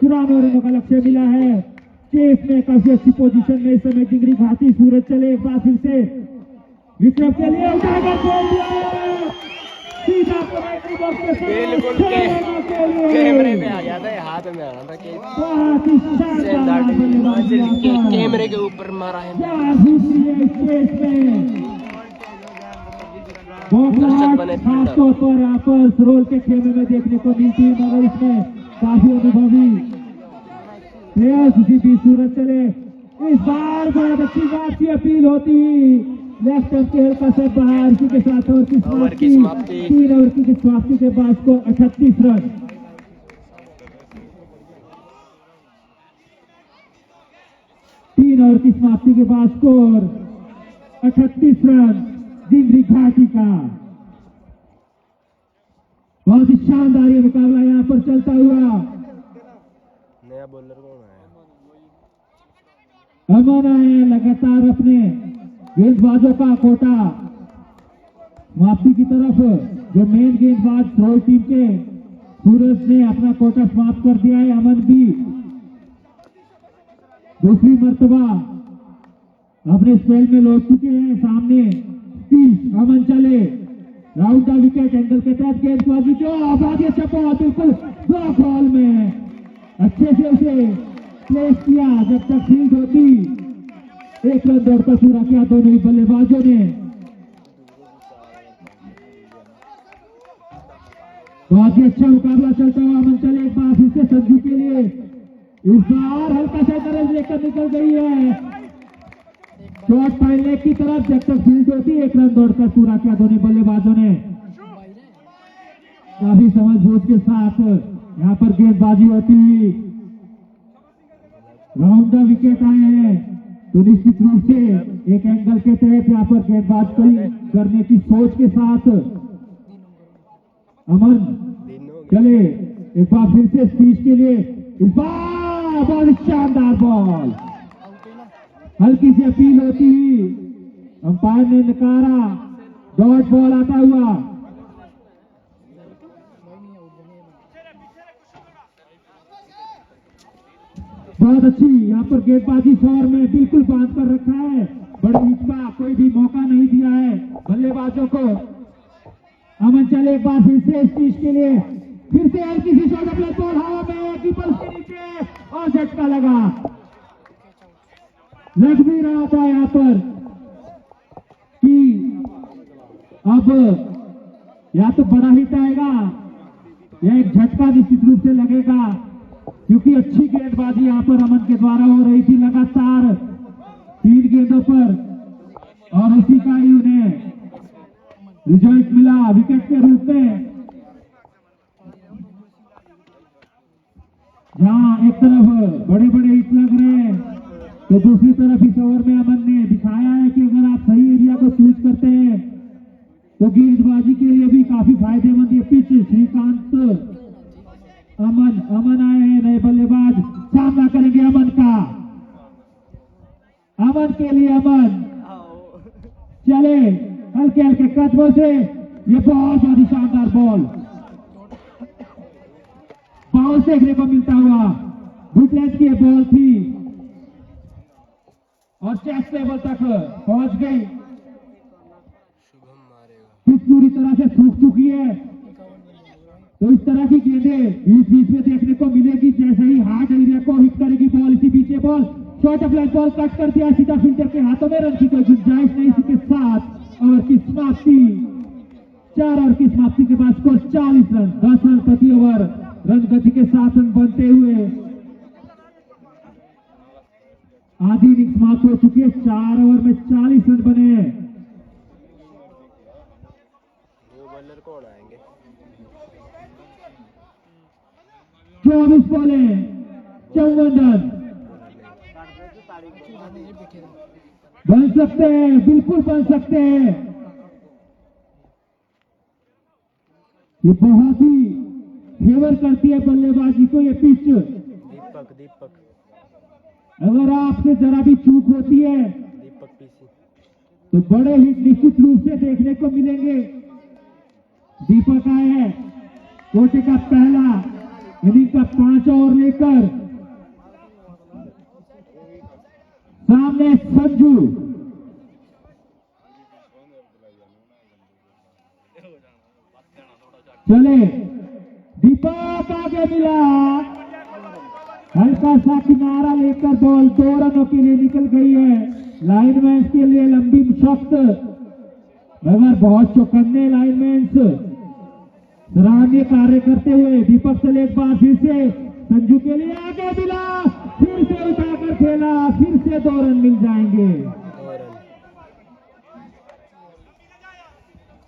94 रनों का लक्ष्य मिला है। चेस में काफी अच्छी पोजीशन में इस समय जिगरी घाटी। सूरज चले एक बार फिर से विक्रम के लिए बिल्कुल कैमरे पे आ जाता है, हाथ में आ रहा था कैमरे के ऊपर मारा है। खासतौर पर यहाँ पर सरोल के खेमे में देखने को मिलती है, मगर इसमें काफी अनुभवी प्लेयर्स। उसी बीच सूरज चले इस बार बहुत अच्छी बात की अपील होती, लेफ्ट हैंड के हल्का से बाहर, इसी के साथ ओवर की समाप्ति 3 ओवर की समाप्ति के बाद को 38 रन। ओवर की समाप्ति के बाद स्कोर 38 रन जिगरी घाटी का। बहुत ही शानदार ये मुकाबला यहाँ पर चलता हुआ। नया बॉलर कौन आया? अमन आए लगातार अपने गेंदबाजों का कोटा समाप्ति की तरफ। जो मेन गेंदबाज थ्रो टीम के सूरज ने अपना कोटा समाप्त कर दिया है। अमन भी दूसरी मर्तबा अपने स्पेल में लौट चुके हैं। सामने अमन चले राउंड द विकेट एंगल के तहत गेंदबाजी जो आबादी चपा बिल्कुल ब्लॉक बॉल में अच्छे से उसे प्लेस किया। जब तक फील्ड होती 1 रन दौड़कर पूरा किया दोनों ही बल्लेबाजों ने। बहुत ही अच्छा मुकाबला चलता हुआ अमन चले एक बार फिर से संजू के लिए इस बार हल्का सा तरफ लेकर निकल गई है शॉट फाइनल की तरफ। जब तक फील्ड होती एक रन दौड़कर पूरा किया दोनों बल्लेबाजों ने काफी समझबूझ के साथ यहाँ पर गेंदबाजी होती हुई राउंड द विकेट आए हैं तो निश्चित रूप से एक एंगल के तहत यहाँ पर गेंदबाजी करने की सोच के साथ अमन चले एक बार फिर से स्पीच के लिए इस बार बहुत शानदार बॉल हल्की सी अपील होती ही अंपायर ने नकारा डॉट बॉल आता हुआ। बहुत अच्छी यहाँ पर गेंदबाजी शॉर में बिल्कुल बांध कर रखा है बड़े हिट का कोई भी मौका नहीं दिया है बल्लेबाजों को। अमन चले एक बार फिर से स्पीच के लिए फिर से हल्की सी शॉट अपने बॉल हवा में कीपर के नीचे और झटका लगा लग भी रहा था यहाँ पर कि अब या तो बड़ा हिट आएगा या एक झटका निश्चित रूप से लगेगा क्योंकि अच्छी गेंदबाजी यहाँ पर अमन के द्वारा हो रही थी लगातार 3 गेंदों पर और उसी का ही उन्हें रिजल्ट मिला विकेट के रूप में। जहां एक तरफ बड़े बड़े हिट लग रहे हैं तो दूसरी तरफ इस ओवर में अमन ने दिखाया है कि अगर आप सही एरिया को चूज करते हैं तो गेंदबाजी के लिए भी काफी फायदेमंद ये पिच। श्रीकांत अमन आए हैं नए बल्लेबाज सामना करेंगे अमन का अमन के लिए अमन चले हल्के हल्के कदमों से ये बहुत ही शानदार बॉल बाउंस देखने को मिलता हुआ गुड लेंथ की बॉल थी और चेस्ट लेवल तक पहुंच गई। पिच पूरी तरह से सूख चुकी है तो इस तरह की गेंदें बीच बीच में देखने को मिलेगी जैसे ही हार्ड एरिया को हिट करेगी बॉल इसी बीच ball short of line ball cut कर दिया सीधा फील्डर के हाथों में रन की कोई गुंजाइश नहीं। इसके साथ ओवर की समाप्ति 4 ओवर की समाप्ति के बाद स्कोर 40 रन 10 रन प्रति ओवर रन गति के साथ रन बनते हुए आधी इनिंग समाप्त हो चुकी है। 4 ओवर में 40 रन बने हैं। कौन आएंगे 24 बॉले 54 रन बन सकते हैं बिल्कुल बन सकते हैं। ये बहुत ही फेवर करती है बल्लेबाजी को ये पिच। दीपक अगर आपसे जरा भी चूक होती है दीपक पीसी तो बड़े हिट निश्चित रूप से देखने को मिलेंगे। दीपक आए हैं कोटे का पहला इनिंग का 5 ओवर लेकर सामने संजू चले दीपक आगे मिला हल्का सा किनारा लेकर बॉल 2 रनों के लिए निकल गई है। लाइनमैन के लिए लंबी सख्त मगर बहुत चौकन्ने लाइनमैन सराहनीय कार्य करते हुए दीपक चले एक बार फिर से संजू के लिए आगे मिला फिर से उठाकर खेला फिर से 2 रन मिल जाएंगे।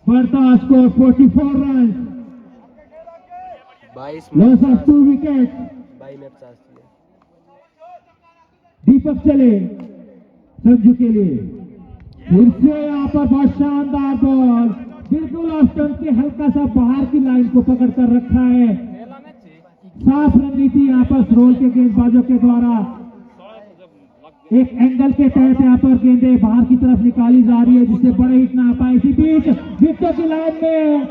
बढ़ता score 44 run 22 loss of 2 wicket. 22 में 50 दीपक चले संजू के लिए फिर से यहाँ पर बहुत शानदार बॉल बिल्कुल ऑफ स्टंप के हल्का सा बाहर की लाइन को पकड़ कर रखा है। साफ रणनीति यहाँ पर रोल के गेंदबाजों के द्वारा एक एंगल के तहत यहाँ पर गेंदें बाहर की तरफ निकाली जा रही है जिससे बड़े हिट ना पाए। इसी बीच विकेटों की लाइन में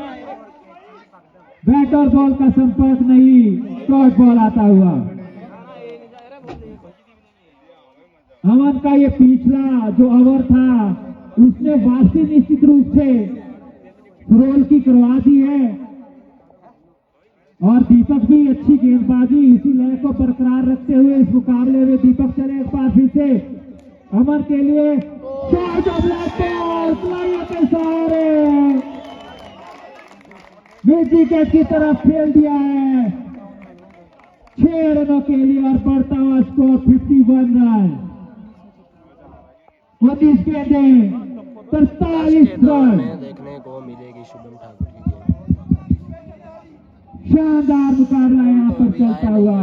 बैट और बॉल का संपर्क नहीं शॉर्ट बॉल आता हुआ। अमन का ये पिछला जो ओवर था उसने वापसी निश्चित रूप से रोल की करवा दी है और दीपक भी अच्छी गेंदबाजी इसी लय को बरकरार रखते हुए इस मुकाबले में दीपक चले एक बार फिर से अमन के लिए शॉट ऑफ लाइट बॉल के सहारे मिड विकेट की तरफ खेल दिया है 6 रनों के लिए और बढ़ता हुआ स्कोर 51 रन। 29 गेंदें 43 रन। देखने को मिलेगी शुभम ठाकुर की गेम। शानदार मुकाबला यहाँ पर चलता हुआ।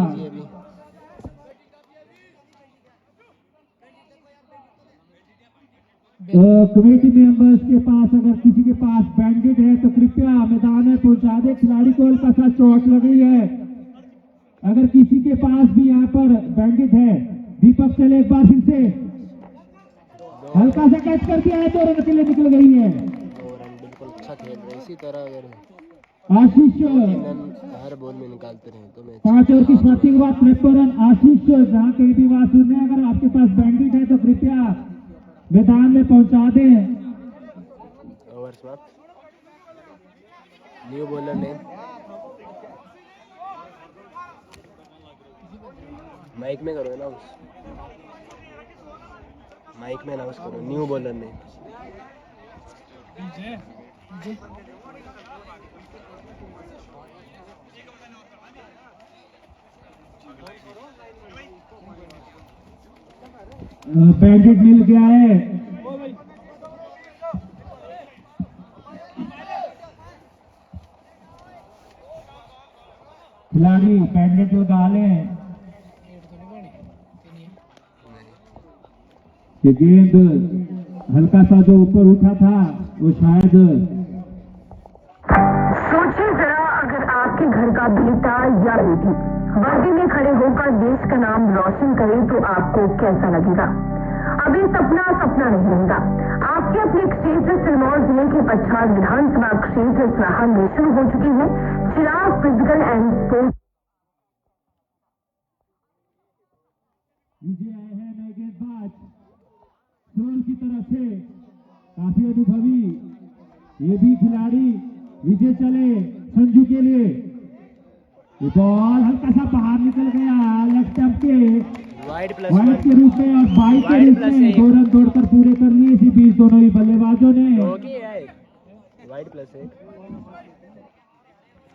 कमेटी मेंबर्स के पास अगर किसी के पास बैंडेड है तो कृपया मैदान में पहुंचा दे। खिलाड़ी को हल्का सा चोट लगी है। अगर किसी के पास भी यहाँ पर बैंडेड है, दीपक चले एक बार फिर से हल्का सा कैच कर दिया है, 2 रन के लिए निकल गई है। 2 रन बिल्कुल अच्छा खेल रहे। इसी तरह अगर आशीष हर बॉल में निकालते रहे तो मैच 5 ओवर की समाप्ति के बाद 53 रन। आशीष जहाँ कहीं भी बात सुनने, अगर आपके पास बैंडेड है तो कृपया मैदान में पहुंचा दें। ओवर समाप्त। न्यू बॉलर ने माइक में करो अनाउंस, माइक में अनाउंस करो। न्यू बॉलर ने बैंडेड मिल गया है। खिलाड़ी बैंडेड लगा लें। ये गेंद हल्का सा जो ऊपर उठा था वो शायद। सोचिए जरा, अगर आपके घर का बेटा या बेटी वर्दी में खड़े होकर देश का नाम रोशन करे तो आपको कैसा लगेगा? अब ये सपना सपना नहीं रहेगा। आपके अपने क्षेत्र सिरमौर जिले के पच्छाद विधानसभा क्षेत्र सराहा में शुरू हो चुकी है चिराग फिजिकल एंड स्पोर्ट्स। विजय आए हैं नए गेंदबाज सोल की तरफ से, काफी अनुभवी ये भी खिलाड़ी। विजय चले संजू के लिए, ये बॉल हल्का सा बाहर निकल गया लेफ्ट स्टंप के वाइड के रूप में और 22 के रूप में 2 रन दौड़कर पूरे कर लिए इसी बीच दोनों ही बल्लेबाजों ने। वाइड प्लस 1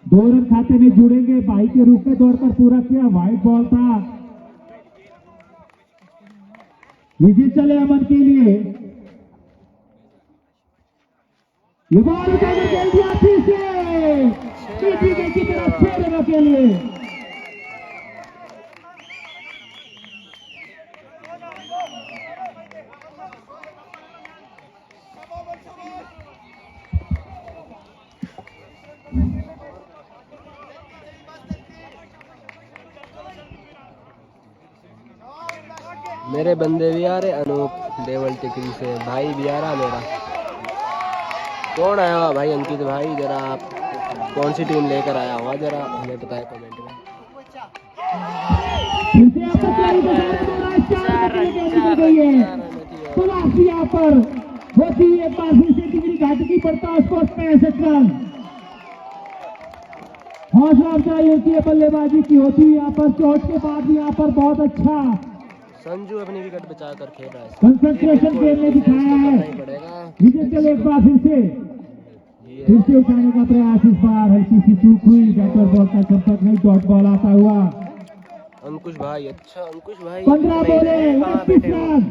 2 रन खाते में जुड़ेंगे। 22 के रूप में दौड़कर पूरा किया। वाइड बॉल था। विजय चले अमन के लिए, ये बॉल उठाकर खेल दिया फिर से की तरफ 6 रनों के लिए। मेरे बंदे भी आ रहे। अनूप देवल टिकरी से भाई भी आ रहा मेरा। कौन आया हुआ भाई? अंकित भाई, जरा आप कौन सी टीम लेकर आया हुआ जरा हमें बताए कमेंट में। यहाँ पर होती है एक बार फिर से टिकरी घाटी की पड़ता है उसको 65 रन। हौसला अफजाई होती है बल्लेबाजी की होती है यहाँ पर। चोट के बाद भी यहाँ पर बहुत अच्छा संजू अपनी विकेट बचाकर खेल रहा है। कंसंट्रेशन गेम में दिखाया है। विकेट चले एक बार फिर से उठाने का प्रयास। इस बार हल्की सी चूक हुई, बैटर बॉल का संपर्क नहीं, डॉट बॉल आता हुआ। अंकुश भाई, अच्छा अंकुश भाई 15 बॉले 29 रन।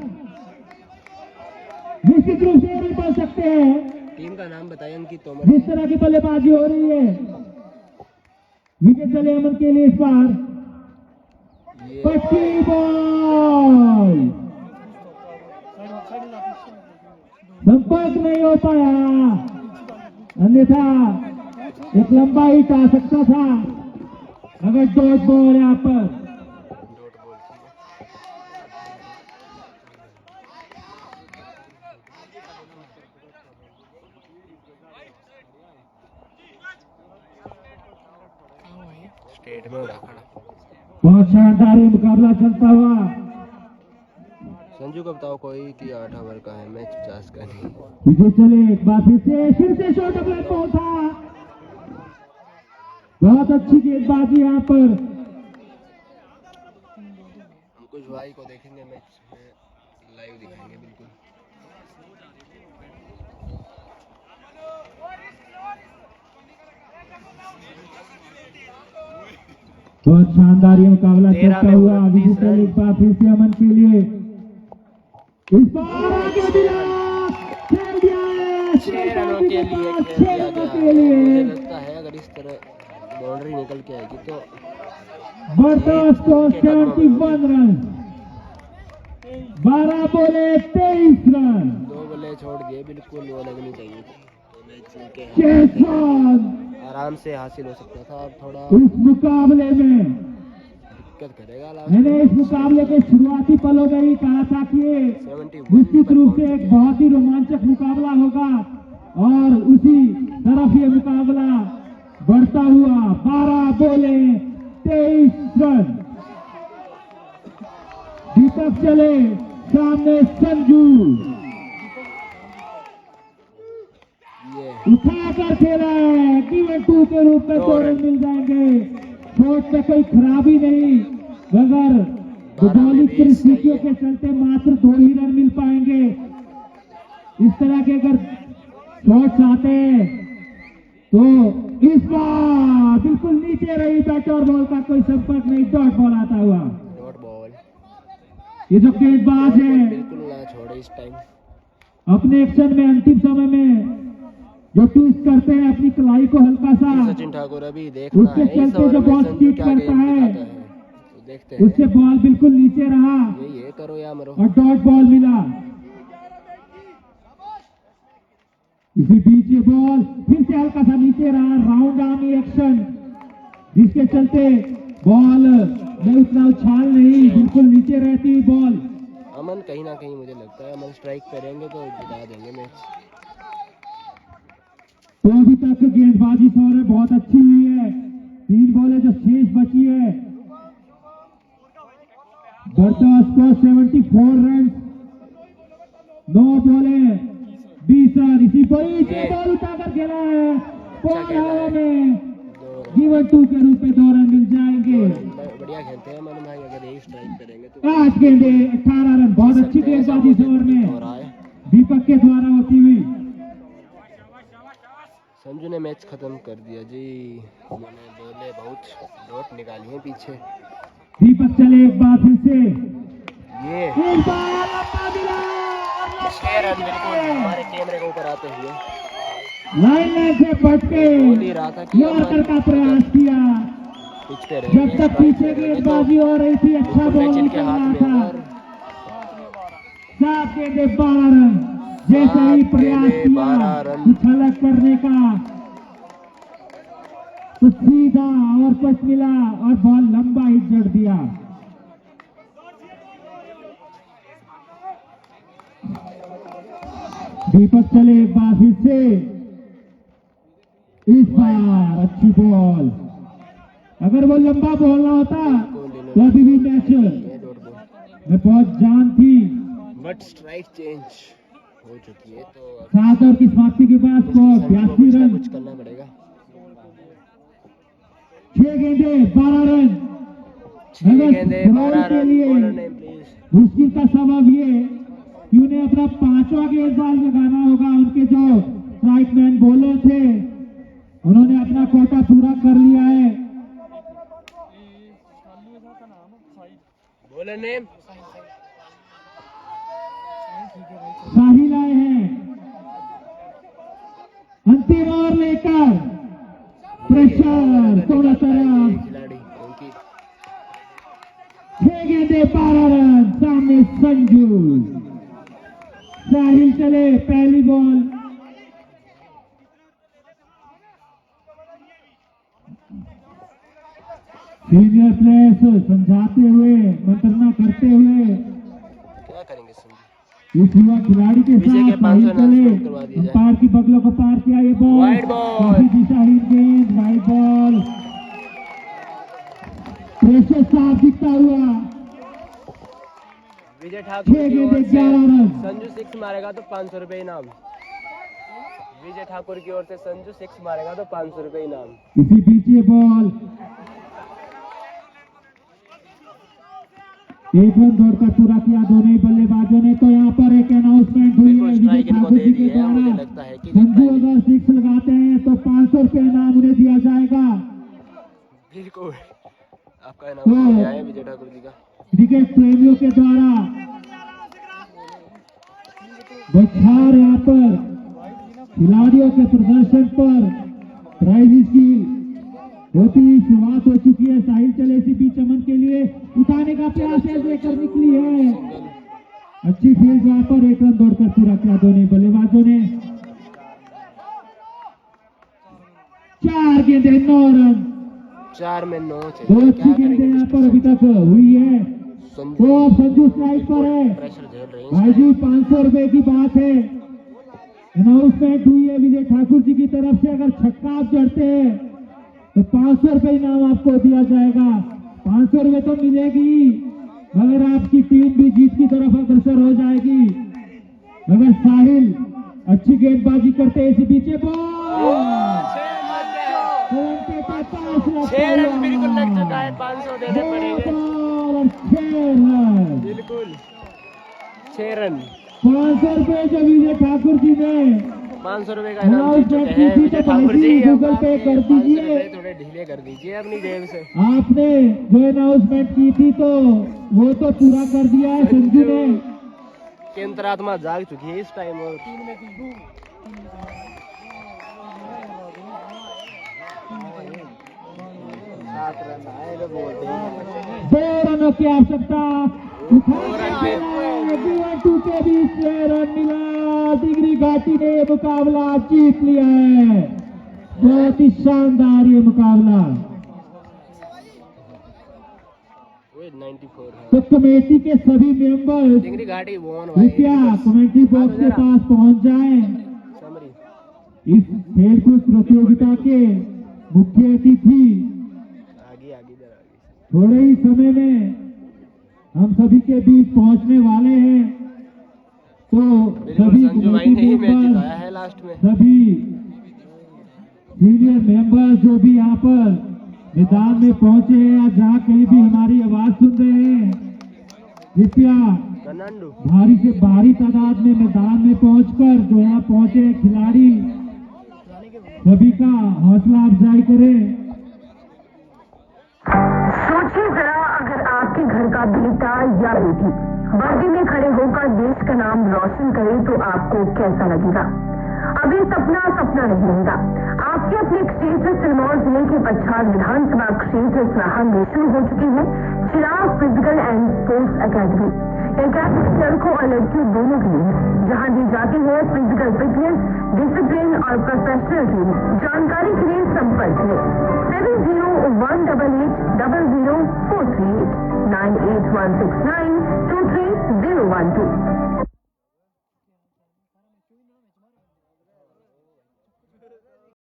निश्चित रूप से नहीं बन सकते हैं। टीम का नाम बताइए। अंकित तोमर। जिस तरह की बल्लेबाजी हो रही है। विकेट चले अमन के लिए इस बार। पक्की बॉल, संपर्क नहीं हो पाया, अन्यथा एक लंबा हिट आ सकता था अगर डॉट बॉल यहाँ पर। स्टेट में उड़ा खड़ा। बहुत शानदार मुकाबला चलता हुआ। संजू को बताओ कोई कि 8 ओवर का है मैच 50 का नहीं। विजय चले एक बार फिर से शॉट अप लाइन पहुंचा। बहुत अच्छी गेंदबाजी यहाँ पर। अंकुश भाई को देखेंगे मैच में, लाइव दिखाएंगे बिल्कुल। बहुत शानदार ये मुकाबला 13 चलता में हुआ 29 विजेता रन। एक बार फिर से अमन के लिए इस बार आगे दिया, खेल दिया है, 6 रनों के लिए खेल 6 दिया रनों गया के है। लिए मुझे लगता है अगर इस तरह बाउंड्री निकल के आएगी तो बर्दाश्त को 71 रन, 12 बोले 23 रन, 2 बल्ले छोड़ दिए, बिल्कुल वो लगनी चाहिए थी। तो मैच इनके 6 रन आराम से हासिल हो सकता था। अब थोड़ा इस मुकाबले में। दिक्कत करेगा मैंने इस मुकाबले के शुरुआती पलों में ही कहा था कि ये 71 निश्चित पर रूप पहुंच से एक चुके हैं। बहुत ही रोमांचक मुकाबला होगा और उसी तरफ ये मुकाबला बढ़ता हुआ 12 बोले 23 रन। दीपक चले सामने संजू ये उठाकर खेला है, गिवन 2 के रूप में 2 रन मिल जाएंगे। शॉट में कोई खराबी नहीं, मगर 12 में बॉलिंग भी परिस्थितियों सही है। के चलते मात्र 2 ही रन मिल पाएंगे। इस तरह के अगर शॉट्स आते हैं तो इस बार बिल्कुल नीचे रही, बैट और बॉल का कोई संपर्क नहीं, डॉट बॉल आता हुआ। डॉट बॉल ये जो गेंदबाज है बिल्कुल ना छोड़े इस टाइम। अपने एक्शन में अंतिम समय में जो ट्विस्ट करते हैं अपनी कलाई को हल्का सा, सचिन ठाकुर अभी देखना उसके है इस चलते ओवर जो में बॉल संजू स्पीड क्या करता गेम है, दिखाता है, तो देखते हैं। उससे बॉल बिल्कुल नीचे रहा ये करो या मरो। और डॉट बॉल मिला। इसी बीच ये बॉल फिर से हल्का सा नीचे रहा, राउंड आर्मी एक्शन, जिसके चलते बॉल में उतना उछाल नहीं, बिल्कुल नीचे रहती बॉल। अमन कहीं ना कहीं मुझे लगता है अमन स्ट्राइक करेंगे तो जिता देंगे मैच। तो अभी तक गेंदबाजी सौर बहुत अच्छी हुई है। 3 बॉलें जो शेष बची है, बर्दाश्त को 74 रन, 9 बॉलें 20 रन। इसी बड़ी से बॉल उठाकर खेला है, बॉल खेला हवा है। में, 2 गिवन 2 के रूप में 2 रन मिल जाएंगे। बढ़िया खेलते हैं अमन भाई, अगर यही स्ट्राइक करेंगे तो 8 गेंदे 18 रन, बहुत अच्छी सकते हैं। ऐसा गेंदबाजी इस ओवर हो में रहा है। दीपक के द्वारा होती हुई। संजू ने मैच खत्म कर दिया जी, उन्होंने बोले बहुत डॉट निकाली है पीछे। दीपक चले एक बार फिर से, ये एक बार लंबा मिला, 6 रन बिल्कुल हमारे कैमरे के ऊपर आते हुए। लाइन से बच के बोल ही रहा था कि यॉर्कर का प्रयास किया। पिच पे जब तक पीछे गेंदबाजी हो रही थी, अच्छा बॉल मैच निकल इनके हाथ रहा में था। और 7 गेंदे 12 रन, जैसे ही 7 प्रयास गेंदे किया 12 रन। उछलक करने का, तो सीधा और पच मिला और बॉल लंबा ही जड़ दिया। दीपक चले एक बार फिर से, इस बार अच्छी बॉल, अगर वो लंबा बोलना होता तो अभी भी मैच ये डॉट बॉल में बहुत जान थी। बट स्ट्राइक चेंज हो चुकी है तो 7 ओवर की समाप्ति के बाद स्कोर संजू को 82 कुछ ना रन, कुछ करना पड़ेगा। 6 गेंदे 12 रन। 6 गेंदे रोल 12 के रन। लिए बॉलर नेम प्लीज। मुश्किल का सबब ये कि उन्हें अपना 5वां गेंदबाज लगाना होगा। उनके जो स्ट्राइकमैन बॉलर थे, उन्होंने अपना कोटा पूरा कर लिया है। बॉलर नेम साहिल आए हैं अंतिम ओवर लेकर, प्रेशर दोनों तरफ। खिलाड़ी क्योंकि 6 गेंदे 12 रन, सामने संजू। साहिल चले पहली बॉल, सीनियर प्लेयर्स समझाते हुए, मंत्रणा करते हुए क्या करेंगे संजू। इस युवा खिलाड़ी के पीछे के साथ 500 साहिल चले, announcement करवा दिए जाए। अंपायर की बगलों को पार किया। ये बॉल वाइड बॉल। काफी दिशाहीन गेंद, वाइड बॉल, प्रेशर साफ दिखता हुआ। विजय ठाकुर 6 की ओर गेंदे से 11 रन। संजू 6 मारेगा तो 500 रुपए इनाम। विजय ठाकुर की ओर से संजू 6 मारेगा तो 500 रुपए इनाम। इसी बीच ये बॉल एक रन दौड़कर पूरा किया दोनों ही बल्लेबाजों ने। तो यहाँ पर एक अनाउंसमेंट हुई है विजय ठाकुर जी के द्वारा। संजू अगर 6 लगाते हैं तो 500 रुपये इनाम उन्हें दिया जाएगा। बिल्कुल आपका इनाम है विजय ठाकुर जी का। क्रिकेट प्रेमियों के द्वारा बौछार यहाँ पर खिलाड़ियों के प्रदर्शन पर प्राइजेस की होती शुरुआत हो चुकी है। साहिल चले इसी बीच अमन के लिए उठाने का प्रयास लेकर निकली है। अच्छी फील्ड वहां पर एक रन दौड़कर पूरा किया दोनों बल्लेबाजों ने। 4 गेंदें 9 रन, 4 में 9 दो अच्छी गेंदें यहाँ पर अभी तक हुई है। तो अब संजू स्ट्राइक पर है। प्रेशर झेल रहे हैं। भाई जी 500 रुपए की बात है। अनाउंसमेंट हुई है विजय ठाकुर जी की तरफ से। अगर छक्का आप जड़ते हैं तो 500 रुपए इनाम आपको दिया जाएगा। 500 रुपए तो मिलेगी मगर आपकी टीम भी जीत की तरफ अग्रसर हो जाएगी। मगर साहिल अच्छी गेंदबाजी करते हैं। इसी बीच बिल्कुल लग चुका है। 500 देने पड़ेंगे। 6 रन, बिल्कुल 6 रन। 500 रुपए जो विजय ठाकुर जी ने 500 रुपए का इनाम जीत चुके हैं विजय ठाकुर जी। गूगल पे कर दीजिए। थोड़े ढीले कर दीजिए अपनी जेब से। आपने जो अनाउंसमेंट की थी तो वो तो पूरा कर दिया है संजू ने। की अंतरात्मा जाग चुकी है इस टाइम। और 7 रन आए तो बोलते हैं 2 रनों की आवश्यकता। 2 के बीच 6 रन मिला। दिगरी घाटी ने ये मुकाबला जीत लिया है। बहुत ही शानदार ये मुकाबला। 94 है। तो कमेटी के सभी मेंबर्स डिंगरी घाटी वोन कृपया कमेटी बॉक्स के पास पहुंच जाएं। समरी इस खेलकूद प्रतियोगिता के मुख्य अतिथि आगे थोड़े ही समय में हम सभी के बीच पहुंचने वाले हैं। तो सभी संजू भाई ने ही मैच जिताया है लास्ट में। सभी सीनियर मेंबर्स जो भी यहाँ पर मैदान में पहुंचे हैं या जहाँ कहीं भी हमारी आवाज सुन रहे हैं, कृपया भारी से भारी तादाद में मैदान में पहुंचकर जो यहाँ पहुंचे हैं खिलाड़ी सभी का हौसला अफजाई करें। सोचिए जरा, अगर आपके घर का बेटा या बेटी वर्दी में खड़े होकर देश का नाम रोशन करे तो आपको कैसा लगेगा? अब ये सपना सपना नहीं रहेगा। आपके अपने क्षेत्र सिरमौर जिले के पच्छाद विधानसभा क्षेत्र सराहा में शुरू हो चुकी है Chirag physical and sports academy. Academy लड़कों और लड़कियों दोनों के लिए जहां दी जाती है फिजिकल फिटनेस, डिसिप्लिन और प्रोफेशनल ट्रेनिंग। जानकारी के लिए संपर्क करें 7018880043 98169230012।